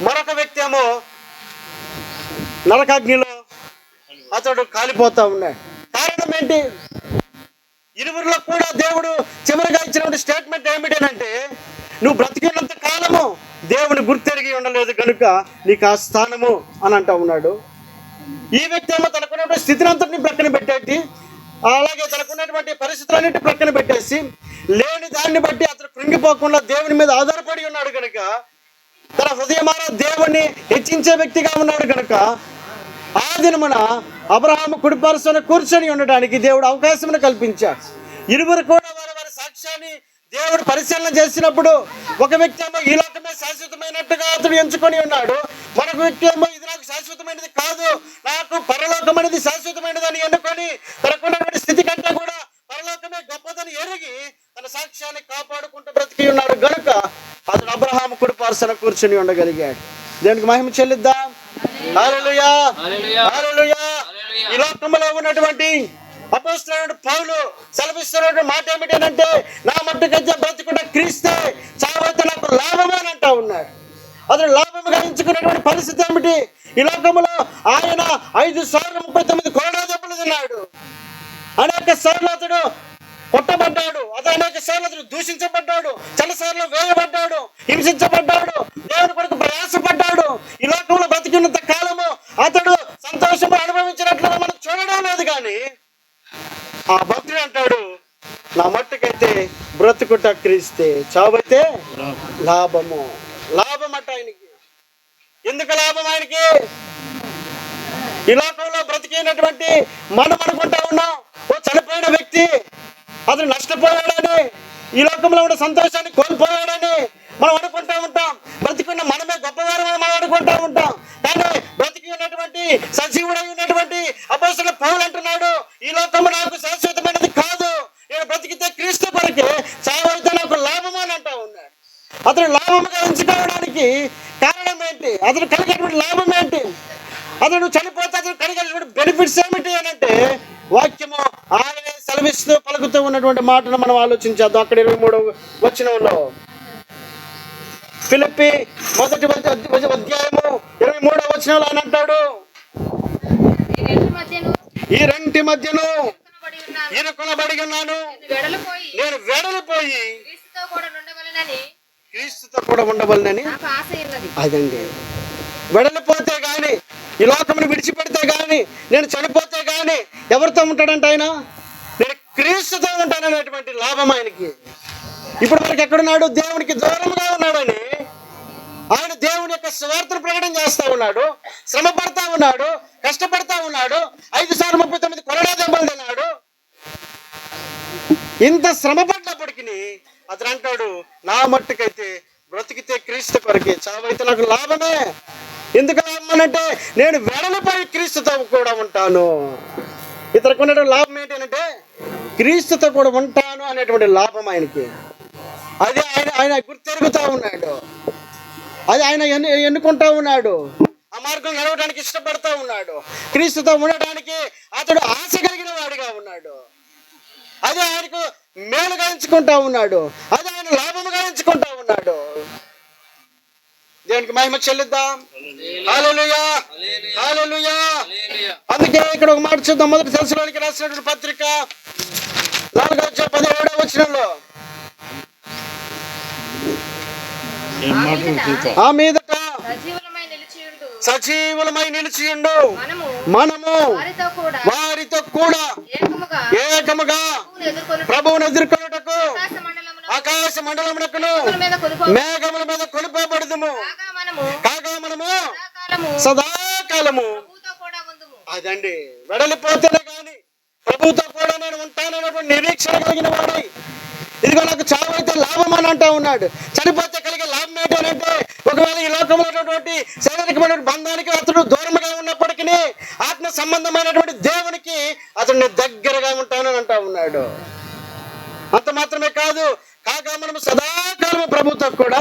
Speaker 2: మరొక వ్యక్తి ఏమో నరకాగ్నిలో అతడు కాలిపోతా ఉన్నాడు. కారణం ఏంటి? ఇరువురిలో కూడా దేవుడు చివరిగా ఇచ్చినటువంటి స్టేట్మెంట్ ఏమిటంటే, నువ్వు బ్రతికినంత కాలము దేవుని గుర్తెరిగి ఉండలేదు కనుక నీకు ఆ స్థానము అని అంటా ఉన్నాడు. ఈ వ్యక్తి ఏమో తనకున్నటువంటి స్థితిని అంతటిని ప్రక్కన పెట్టేసి, అలాగే తనకున్నటువంటి పరిస్థితులన్నింటి ప్రక్కన పెట్టేసి, లేని దాన్ని బట్టి అతను కృంగిపోకుండా దేవుని మీద ఆధారపడి ఉన్నాడు కనుక, తన హృదయమాన దేవుణ్ణి హెచ్చించే వ్యక్తిగా ఉన్నాడు కనుక ఆ దినమున అబ్రహాము కుడిపరుసన కూర్చొని ఉండడానికి దేవుడు అవకాశం కల్పించాడు. ఇరువురు కూడా వారి సాక్ష్యాన్ని దేవుడు పరిశీలన చేసినప్పుడు ఒక వ్యక్తి ఏమో ఈ లోకమే శాశ్వతమైనట్టుగా అతడు ఎంచుకొని ఉన్నాడు, మరొక వ్యక్తి ఏమో ఇది నాకు శాశ్వతమైనది కాదు, నాకు పరలోకం అనేది శాశ్వతమైనది అని ఎన్నుకొని తనకున్నటువంటి స్థితి కంటే కూడా పరలోకమే గొప్పదని ఎరిగి తన సాక్ష్యాన్ని కాపాడుకుంటూ బ్రతికి ఉన్నాడు గనుక అతడు అబ్రహాము కుడిపరుసన కూర్చొని ఉండగలిగాడు. దేవునికి మహిమ చెల్లిద్దాం. హల్లెలూయా, హల్లెలూయా. ఈ లోకంలో ఉన్నటువంటి అపోస్తలుడైన పౌలు సెలవిస్తున్న మాట ఏమిటంటే, నా మట్టుకైతే బ్రతికున్న క్రీస్తే, చావైతే నాకు లాభమే అని అంటా ఉన్నాడు. అతను లాభముగా ఎంచుకున్నటువంటి పరిస్థితి ఏమిటి? ఈ లోకంలో ఆయన 5 సార్లు 39 కొరడా దెబ్బలు తిన్నాడు. అనేక సార్లు అతడు కొట్టబడ్డాడు, అనేక సార్లు అతడు దూషించబడ్డాడు, చాలాసార్లు వేయబడ్డాడు, హింసించబడ్డాడు, దేవుని కొరకు ప్రయాసపడ్డాడు. ఈ లోకంలో బ్రతికినంత కాలము అతడు సంతోషం అనుభవించినట్లుగా మనం చూడడం లేదు. కానీ ఆ భక్తుడు అంటాడు, నా మట్టుకైతే బ్రతుకుట క్రీస్తే, చావైతే లాభము. లాభం అట ఆయనకి. ఎందుకు లాభం ఆయనకి? ఈ లోకంలో బ్రతికినటువంటి మనం అనుకుంటా ఉన్నాం, ఓ చనిపోయిన వ్యక్తి అతను నష్టపోయాడని, ఈ లోకంలో ఉన్న సంతోషాన్ని కోల్పోయాడని మనం అనుకుంటా ఉంటాం. బ్రతికున్న మనమే గొప్పవారమని మనం అనుకుంటా ఉంటాం. కానీ బ్రతికి ఉన్నటువంటి సజీవుడై ఉన్నటువంటి అపోస్తలుడైన పౌలు అంటున్నాడు, ఈ లోకము నాకు శాశ్వతమైనది కాదు, నేను బ్రతికితే క్రీస్తు కొరకే, చావైతే నాకు లాభము అని అంటా ఉన్నాడు. అతను లాభముగా ఎంచుకోవడానికి కారణం ఏంటి? అతను కలిగేటువంటి లాభం ఏంటి? అతను చనిపోతే అతను కలిగేటువంటి బెనిఫిట్స్ ఏమిటి అని అంటే, వాక్యము ఆయనే సెలవిస్తూ పలుకుతూ ఉన్నటువంటి మాటను మనం ఆలోచించేద్దాం. అక్కడ 23వ వచనంలో ఫిలిప్పీ 1వ అధ్యాయము 23వ వచనంలో ఆయన అంటాడు, ఈ రెంటి మధ్యను ఇరుకొనబడి ఉన్నాను, నేను వెడలిపోయి క్రీస్తుతో కూడా ఉండవలనని. అదండి, వెడలిపోతే గాని, ఈ లోకమును విడిచిపెడితే గాని, నేను చనిపోతే గాని ఎవరితో ఉంటాడంట ఆయన? నేను క్రీస్తుతో ఉంటాననేటువంటి లాభం ఆయనకి. ఇప్పుడు మనకి ఎక్కడున్నాడు? దేవునికి దూరంగా ఉన్నాడని ఆయన దేవుని యొక్క స్వార్థను ప్రకటన చేస్తూ ఉన్నాడు, శ్రమ పడతా ఉన్నాడు, కష్టపడతా ఉన్నాడు, 539 కొరడా దెబ్బలు తిన్నాడు. ఇంత శ్రమ పడ్డప్పటికీ అతను అంటాడు, నా మట్టుకైతే బ్రతికితే క్రీస్తు కొరకే, చావైతే నాకు లాభమే. ఎందుకు లాభం అంటే నేను వెడలపై క్రీస్తుతో కూడా ఉంటాను. ఇతనికి ఉన్నటువంటి లాభం ఏంటంటే క్రీస్తుతో కూడా ఉంటాను అనేటువంటి లాభం ఆయనకి. అది ఆయన గుర్తెరుగుతూ ఉన్నాడు, అది ఆయన ఎన్నుకుంటా ఉన్నాడు, ఆ మార్గం నడవడానికి ఇష్టపడతా ఉన్నాడు, క్రీస్తుతో ఉండడానికి అతడు ఆశ కలిగిన వాడిగా ఉన్నాడు. అది ఆయనకు మేలుగా ఎంచుకుంటా ఉన్నాడు, అది ఆయన లాభముగా ఎంచుకుంటా ఉన్నాడు. దేవునికి మహిమ చెల్లిద్దాం. హల్లెలూయా, హల్లెలూయా. అందుకే ఇక్కడ ఒక మాట చూద్దాం. మొదటి తెస్సలోనికీయులకు రాసినటువంటి పత్రిక 4:17 ఆ మీదట సజీవులమై నిలిచియుండు మనము వారితో కూడా ఏకముగా ప్రభువును ఎదుర్కొనుటకు ఆకాశ మండలమునకును మేఘముల మీద కొనిపోబడుదుము. కాగా మనము సదాకాలము, అదండి వెడలిపోతేనే కానీ ప్రభువుతో కూడా నేను ఉంటానన్నటువంటి నిరీక్షణ కలిగిన వాడై, ఇదిగో నాకు చావు అయితే లాభం అని అంటా ఉన్నాడు. చనిపోతే కలిగే లాభం ఏంటంటే ఒకవేళ ఈ లోకంలో ఉన్నటువంటి శారీరకమైన బంధానికి అతడు దూరంగా ఉన్నప్పటికీ ఆత్మ సంబంధమైనటువంటి దేవునికి అతడిని దగ్గరగా ఉంటానని అంటా ఉన్నాడు. అంత మాత్రమే కాదు, కాగా మనము సదాకాలము ప్రభుతో కూడా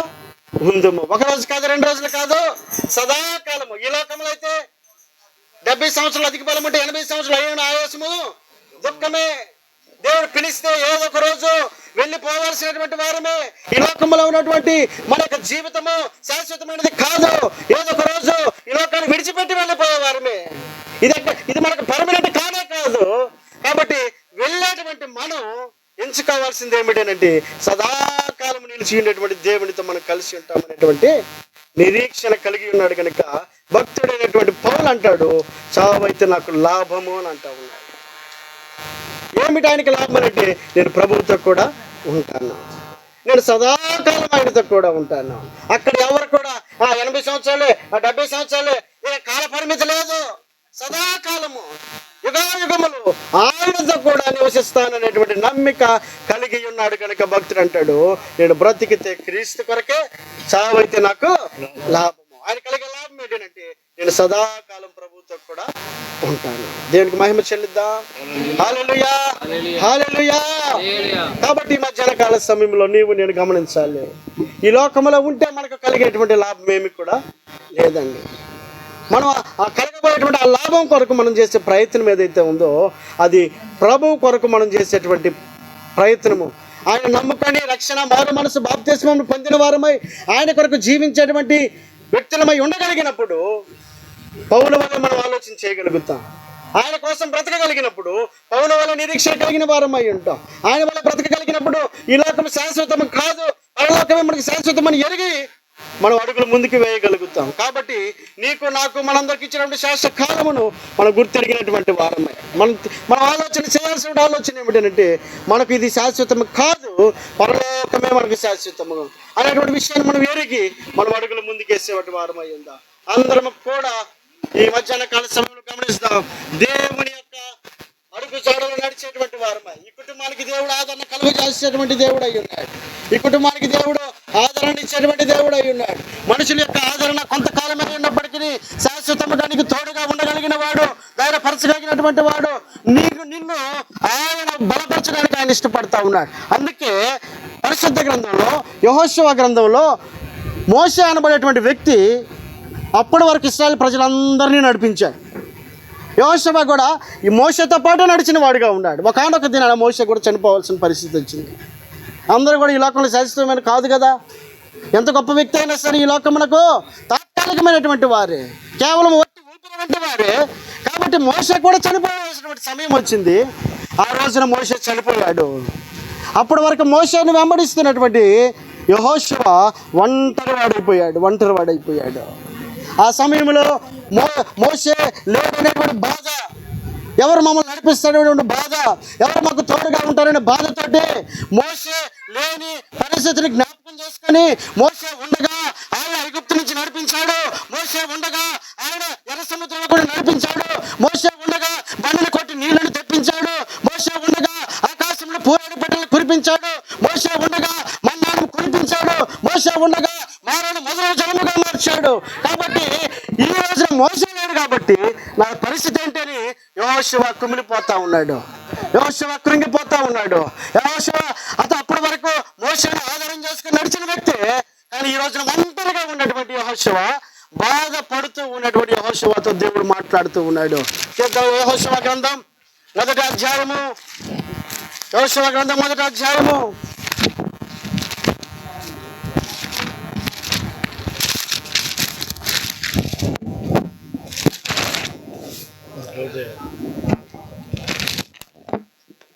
Speaker 2: ఉందుము. ఒక రోజు కాదు, 2 రోజులు కాదు, సదాకాలము. ఈ లోకంలో అయితే 70 సంవత్సరాలు అధిక బలం ఉంటే 80 సంవత్సరాలు అయిన ఆయాసము దుఃఖమే. దేవుడు పిలిస్తే ఏదో ఒక రోజు వెళ్ళిపోవాల్సినటువంటి వారమే. ఈ లోకంలో ఉన్నటువంటి మన యొక్క జీవితము శాశ్వతమైనది కాదు. ఏదో ఒక రోజు ఈ లోకాన్ని విడిచిపెట్టి వెళ్ళిపోయే వారమే. ఇది మనకు పర్మనెంట్ కానే కాదు. కాబట్టి వెళ్ళేటువంటి మనం ఎంచుకోవాల్సింది ఏమిటంటే సదాకాలం నిలిచి ఉండేటువంటి దేవునితో మనం కలిసి ఉంటామనేటువంటి నిరీక్షణ కలిగి ఉన్నాడు. కనుక భక్తుడైనటువంటి పౌలు అంటాడు, చావైతే నాకు లాభము అని అంటా ఉన్నాడు. ఏమిటి ఆయనకి లాభం అంటే నేను ప్రభువుతో కూడా ఉంటాను, నేను సదాకాలం ఆయనతో కూడా ఉంటాను. అక్కడ ఎవరు కూడా 80 సంవత్సరాలే 70 సంవత్సరాలే కాల పరిమితి లేదు. సదాకాలము యుగాయుగములు ఆయనతో కూడా నివసిస్తాననేటువంటి నమ్మిక కలిగి ఉన్నాడు. కనుక భక్తుడు అంటాడు, నేను బ్రతికితే క్రీస్తు కొరకే, చావైతే నాకు లాభము. ఆయన కలిగే లాభం ఏంటంటే నేను సదాకాలం ప్రభువుతో కూడా ఉంటాను. దేవునికి మహిమ చెల్లిద్దాం. హల్లెలూయా, హల్లెలూయా. కాబట్టి ఈ మధ్యాహ్న కాల సమయంలో నీవు నేను గమనించాలి, ఈ లోకంలో ఉంటే మనకు కలిగేటువంటి లాభం ఏమి కూడా లేదండి. మనం ఆ కలగబోయేటువంటి ఆ లాభం కొరకు మనం చేసే ప్రయత్నం ఏదైతే ఉందో అది ప్రభువు కొరకు మనం చేసేటువంటి ప్రయత్నము. ఆయన నమ్మకాన్ని రక్షణ మారు మనసు బాప్తిస్మం పొందిన వారమై ఆయన కొరకు జీవించేటువంటి వ్యక్తులమై ఉండగలిగినప్పుడు పౌల వల్ల మనం ఆలోచన చేయగలుగుతాం. ఆయన కోసం బ్రతకగలిగినప్పుడు పౌల వల్ల నిరీక్షణ కలిగిన వారమై ఉంటాం. ఆయన వల్ల బ్రతకగలిగినప్పుడు ఈ లోకం శాశ్వతం కాదు, పరలోకమే మనకి శాశ్వతమని ఎరిగి మనం అడుగులు ముందుకు వేయగలుగుతాం. కాబట్టి నీకు నాకు మనందరికి ఇచ్చినటువంటి శాశ్వత కాలమును మనం గుర్తెరిగినటువంటి వారమే. మనం ఆలోచన చేయాల్సిన ఆలోచన ఏమిటంటే మనకు ఇది శాశ్వతము కాదు, పరలోకమే మనకు శాశ్వతము అనేటువంటి విషయాన్ని మనం ఎరిగి మనం అడుగులు ముందుకేసేటువంటి వారమై ఉందా. అందరం కూడా ఈ మధ్యాహ్న కాల సమయంలో గమనిస్తాం, దేవుని యొక్క అడుగు జాడలు నడిచేటువంటి వారమై ఈ కుటుంబానికి దేవుడు ఆదరణ కలుగజేసేటువంటి దేవుడు అయి ఉన్నాడు. ఈ కుటుంబానికి దేవుడు ఆదరణ ఇచ్చేటువంటి దేవుడు అయి ఉన్నాడు. మనుషుల యొక్క ఆదరణ కొంతకాలమే ఉన్నప్పటికీ శాశ్వతము దానికి తోడుగా ఉండగలిగిన వాడు, ధైర్యపరచగలిగినటువంటి వాడు, నిన్ను ఆయన బలపరచడానికి ఆయన ఇష్టపడతా ఉన్నాడు. అందుకే పరిశుద్ధ గ్రంథంలో యెహోషువ గ్రంథంలో మోషే అనబడేటువంటి వ్యక్తి అప్పటి వరకు ఇశ్రాయేలు ప్రజలందరినీ నడిపించాడు. యెహోషువ కూడా ఈ మోషేతో పాటు నడిచిన వాడిగా ఉన్నాడు. ఒకానొక దినాన మోషే కూడా చనిపోవాల్సిన పరిస్థితి వచ్చింది. అందరూ కూడా ఈ లోకంలో శాశ్వతమైన కాదు కదా. ఎంత గొప్ప వ్యక్తి అయినా సరే ఈ లోకమునకు తాత్కాలికమైనటువంటి వారే, కేవలం ఊపిరి వంటి వారే. కాబట్టి మోషే కూడా చనిపోవాల్సినటువంటి సమయం వచ్చింది. ఆ రోజున మోషే చనిపోయాడు. అప్పటి వరకు మోషేను వెంబడిస్తున్నటువంటి యెహోషువ ఒంటరివాడైపోయాడు. ఆ సమయంలో మోషే లేడనేటువంటి బాధ ఎవరు మమ్మల్ని నడిపిస్తారనే బాధ, ఎవరు మాకు తోడుగా ఉంటారనే బాధతోటి మోషే లేని పరిస్థితిని జ్ఞాపకం చేసుకొని మోషే ఉండగా ఆయన ఐగుప్తు నుంచి నడిపించాడు, మోషే ఉండగా ఆయన ఎర్ర సముద్రంలో కూడా నడిపించాడు, మోషే ఉండగా బండను కొట్టి నీళ్లను తెప్పించాడు, మోషే ఉండగా ఆకాశంలో పూరాడి బిడ్డలు కురిపించాడు, మోషే ఉండగా మన్నాను కురిపించాడు, మోషే ఉండగా మారను మొదలు జలముగా మార్చాడు. కాబట్టి ఈ రోజున మోషే లేడు కాబట్టి నా పరిస్థితి ఏంటని యెహోషువ కుమిలిపోతా ఉన్నాడు, యెహోషువ కృంగిపోతా ఉన్నాడు. యెహోషువ అప్పటి వరకు మోషేను ఆధారం చేసుకుని నడిచిన వ్యక్తి, కానీ ఈ రోజున ఒంటరిగా ఉన్నటువంటి యెహోషువ, బాధపడుతూ ఉన్నటువంటి యెహోషువతో దేవుడు మాట్లాడుతూ ఉన్నాడు. యెహోషువ గ్రంథం మొదటి అధ్యాయము, యెహోషువ గ్రంథం మొదటి అధ్యాయము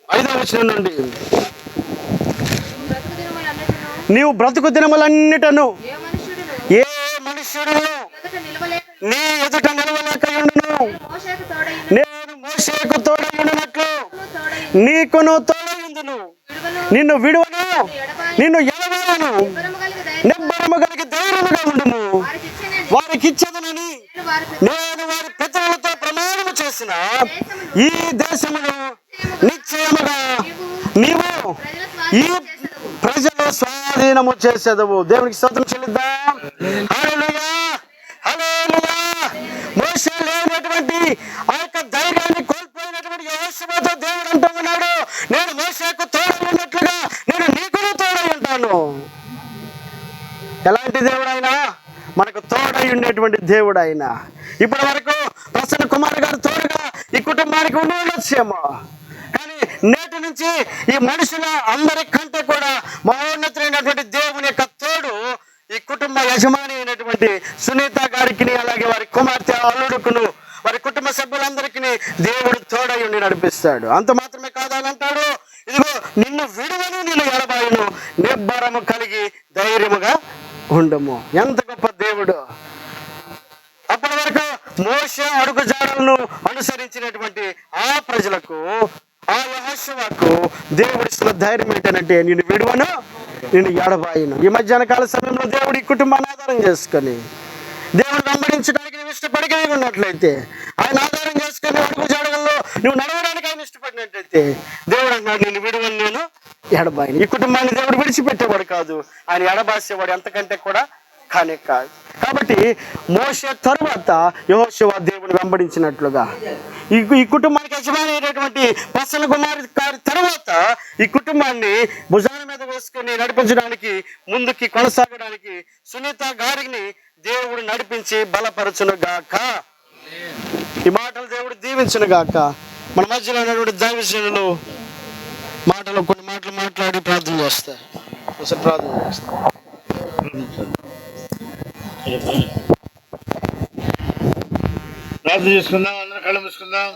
Speaker 2: 5వ వచనం నుండి, నీవు బ్రతుకు దినములన్నిటను ఏ మనుష్యుడును నీ ఎదుట నిలవలేక ఉండును, నేను మోషేకు తోడై ఉండునట్లు నీకును తోడై ఉందును, నిన్ను విడువను, నిన్ను ఎడబాయను, నిబ్బరము కలిగి ధైర్యముగా ఉండుము, వారికి ఇచ్చేదనని నేను వారి పితరులతో ప్రమాణము చేసిన ఈ దేశమును నిశ్చయముగా నీవు ఈ ప్రజలు స్వాధీనము చేసేదవు. దేవునికి స్తోత్రం చెల్లిద్దాం. హల్లెలూయా, హల్లెలూయా. మోషే లేనటువంటి ఆ యొక్క ధైర్యాన్ని కోల్పోయినటువంటి యెహోషువతో దేవుడు అంటూ ఉన్నాడు, నేను మోషేకు తోడై ఉన్నట్లుగా నేను నీకును తోడై ఉంటాను. ఎలాంటి దేవుడు అయినా మనకు తోడై ఉండేటువంటి దేవుడు ఆయన. ఇప్పటి వరకు ప్రసన్న కుమార్ గారు తోడుగా ఈ కుటుంబానికి ఉండి ఉండొచ్చేమో, కానీ నేటి నుంచి ఈ మనుషుల అందరికంటే కూడా మహోన్నతులైనటువంటి దేవుని యొక్క తోడు ఈ కుటుంబ యజమాని అయినటువంటి సునీత గారికి, అలాగే వారి కుమార్తె అల్లుడుకును, వారి కుటుంబ సభ్యులందరికీ దేవుడు తోడై ఉండి నడిపిస్తాడు. అంత మాత్రమే కాదని అంటాడు, ఇదిగో నిన్ను విడువను, నిన్ను ఎడబాయును, నిబ్బరము కలిగి ధైర్యముగా ఉండము. ఎంత గొప్ప దేవుడు! అప్పటి వరకు మోషే అడుగు జాడలను అనుసరించినటువంటి ఆ ప్రజలకు, ఆ యెహోషువకు దేవుడిస్తున్న ధైర్యం ఏంటంటే నిన్ను విడువను, నిన్ను ఎడబాయును. ఈ మధ్యాహ్న కాల సమయంలో దేవుడు ఈ కుటుంబాన్ని ఆధారం చేసుకొని దేవుడు వెంబడించడానికి నువ్వు ఇష్టపడి ఉన్నట్లయితే, ఆయన ఆధారం చేసుకొని అడుగు జాడగల్లో నువ్వు నడవడానికి ఆయన ఇష్టపడినట్లయితే, దేవుడు అంటున్నాడు నిన్ను విడువను, నేను ఎడబాయను. ఈ కుటుంబాన్ని దేవుడు విడిచిపెట్టేవాడు కాదు, ఆయన ఎడబాసేవాడు ఎంతకంటే కూడా కానే కాదు. కాబట్టి మోషే తరువాత యెహోషువ దేవుని వెంబడించినట్లుగా ఈ కుటుంబానికి యజమాని అయినటువంటి ప్రసన్న కుమార్ గారి తరువాత ఈ కుటుంబాన్ని భుజాల మీద వేసుకొని నడిపించడానికి, ముందుకి కొనసాగడానికి సునీత గారిని దేవుడు నడిపించి బలపరచును గాక. ఈ మాటలు దేవుడు దీవించును గాక. మన మధ్యలో ఉన్నటువంటి దైవజనులు మాటలు కొన్ని మాటలు మాట్లాడి ప్రార్థన చేస్తారు. ఒకసారి ప్రార్థన చేస్తారు.
Speaker 6: ప్రార్థన చేసుకుందాం, అందరం కళ్ళు మూసుకుందాం.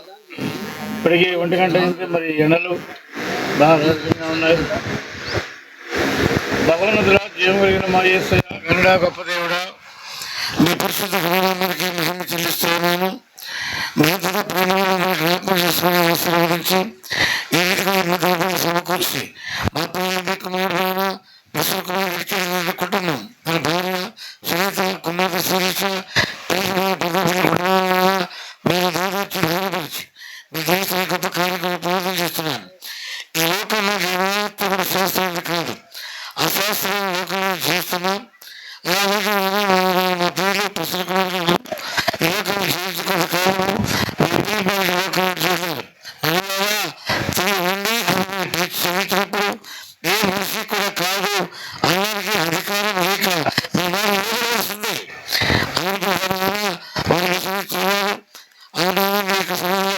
Speaker 6: ఇప్పటికీ 1 గంట నుంచి మరి ఎండలు బాగా ఉన్నాయి. భగవన్తుడా, జీవం కలిగిన మా యేసయ్య, గరుడా, గొప్ప దేవుడా,
Speaker 5: మీ పరిశుద్ధ నామానికి మహిమ చెల్లిస్తున్నాను. మీ తన ప్రేమను జ్ఞాపకం చేసుకుని ఆశీర్వదించి ఈ విధంగా సమకూర్చి మా ప్రేమ కుమారుడైన ప్రసన్న కుమార్ గారికి కుటుంబం, మన భార్య సునీత, కుమార్తె శిరీష, మీరు దాదాపు ధైర్యపరిచి మీ జీవితం గొప్ప కార్యక్రమం ప్రార్థన చేస్తున్నాను. ఈ లోకంలో ఏమాత్రం కూడా శాస్త్రాన్ని కాదు, అశాస్త్రాన్ని లోకంలో చేస్తున్నాం. నా పేరు ప్రసన్న కుమార్ గారు. ఈ లోకంలో జీవించుకున్న కారణం మీ పేరు లోకంలో చేశారు. ఉండి క్షమించినప్పుడు ఏ మనిషి కూడా కాదు, అందరికీ అధికారం లేక మీ మాట నిలబడాల్సింది. వారికి సంవత్సరాలు అవునా సమయంలో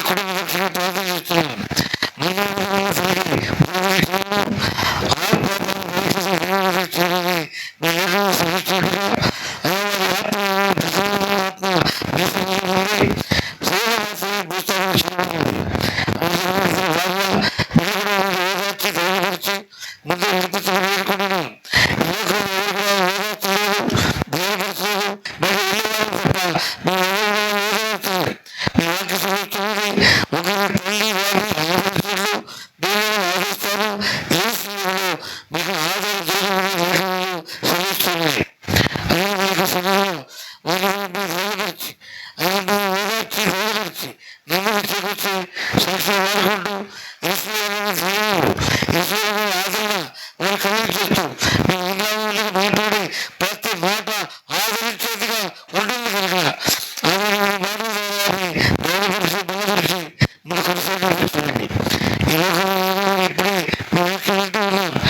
Speaker 5: కుటుంబ రక్షణ ప్రార్థన చేస్తున్నాను. మీ వాక్య అందరూ చేకూర్చి సంక్షేమ వాడుకుంటూ ఆదరణ వారు కమిట్ చేస్తూ మీ విజ్ఞానాలకు భయపడి ప్రతి మాట ఆదరించేదిగా ఉంటుంది కనుక బలపరిచి బలపరిచి మీరు కొనసాగించండి. ఈ లోకంలో ఇప్పుడే మీ వాక్యం అంటూ ఉన్నారు.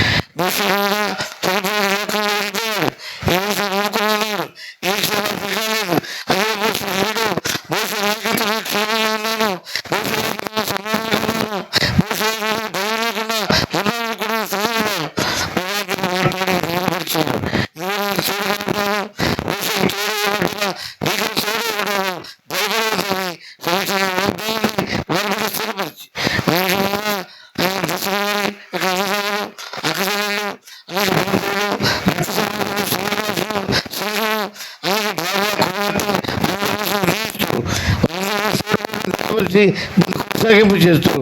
Speaker 5: కొనసాగింపు చేస్తూ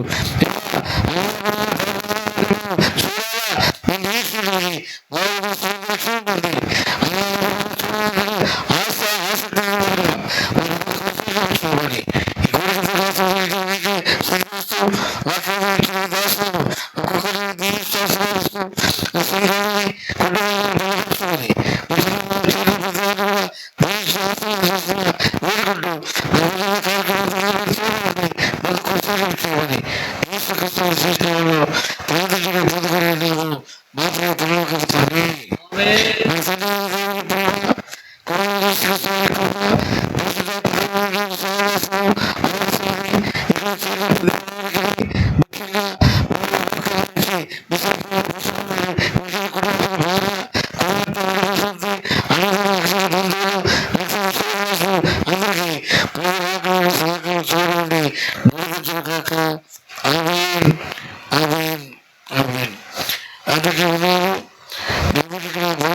Speaker 5: అందరికీ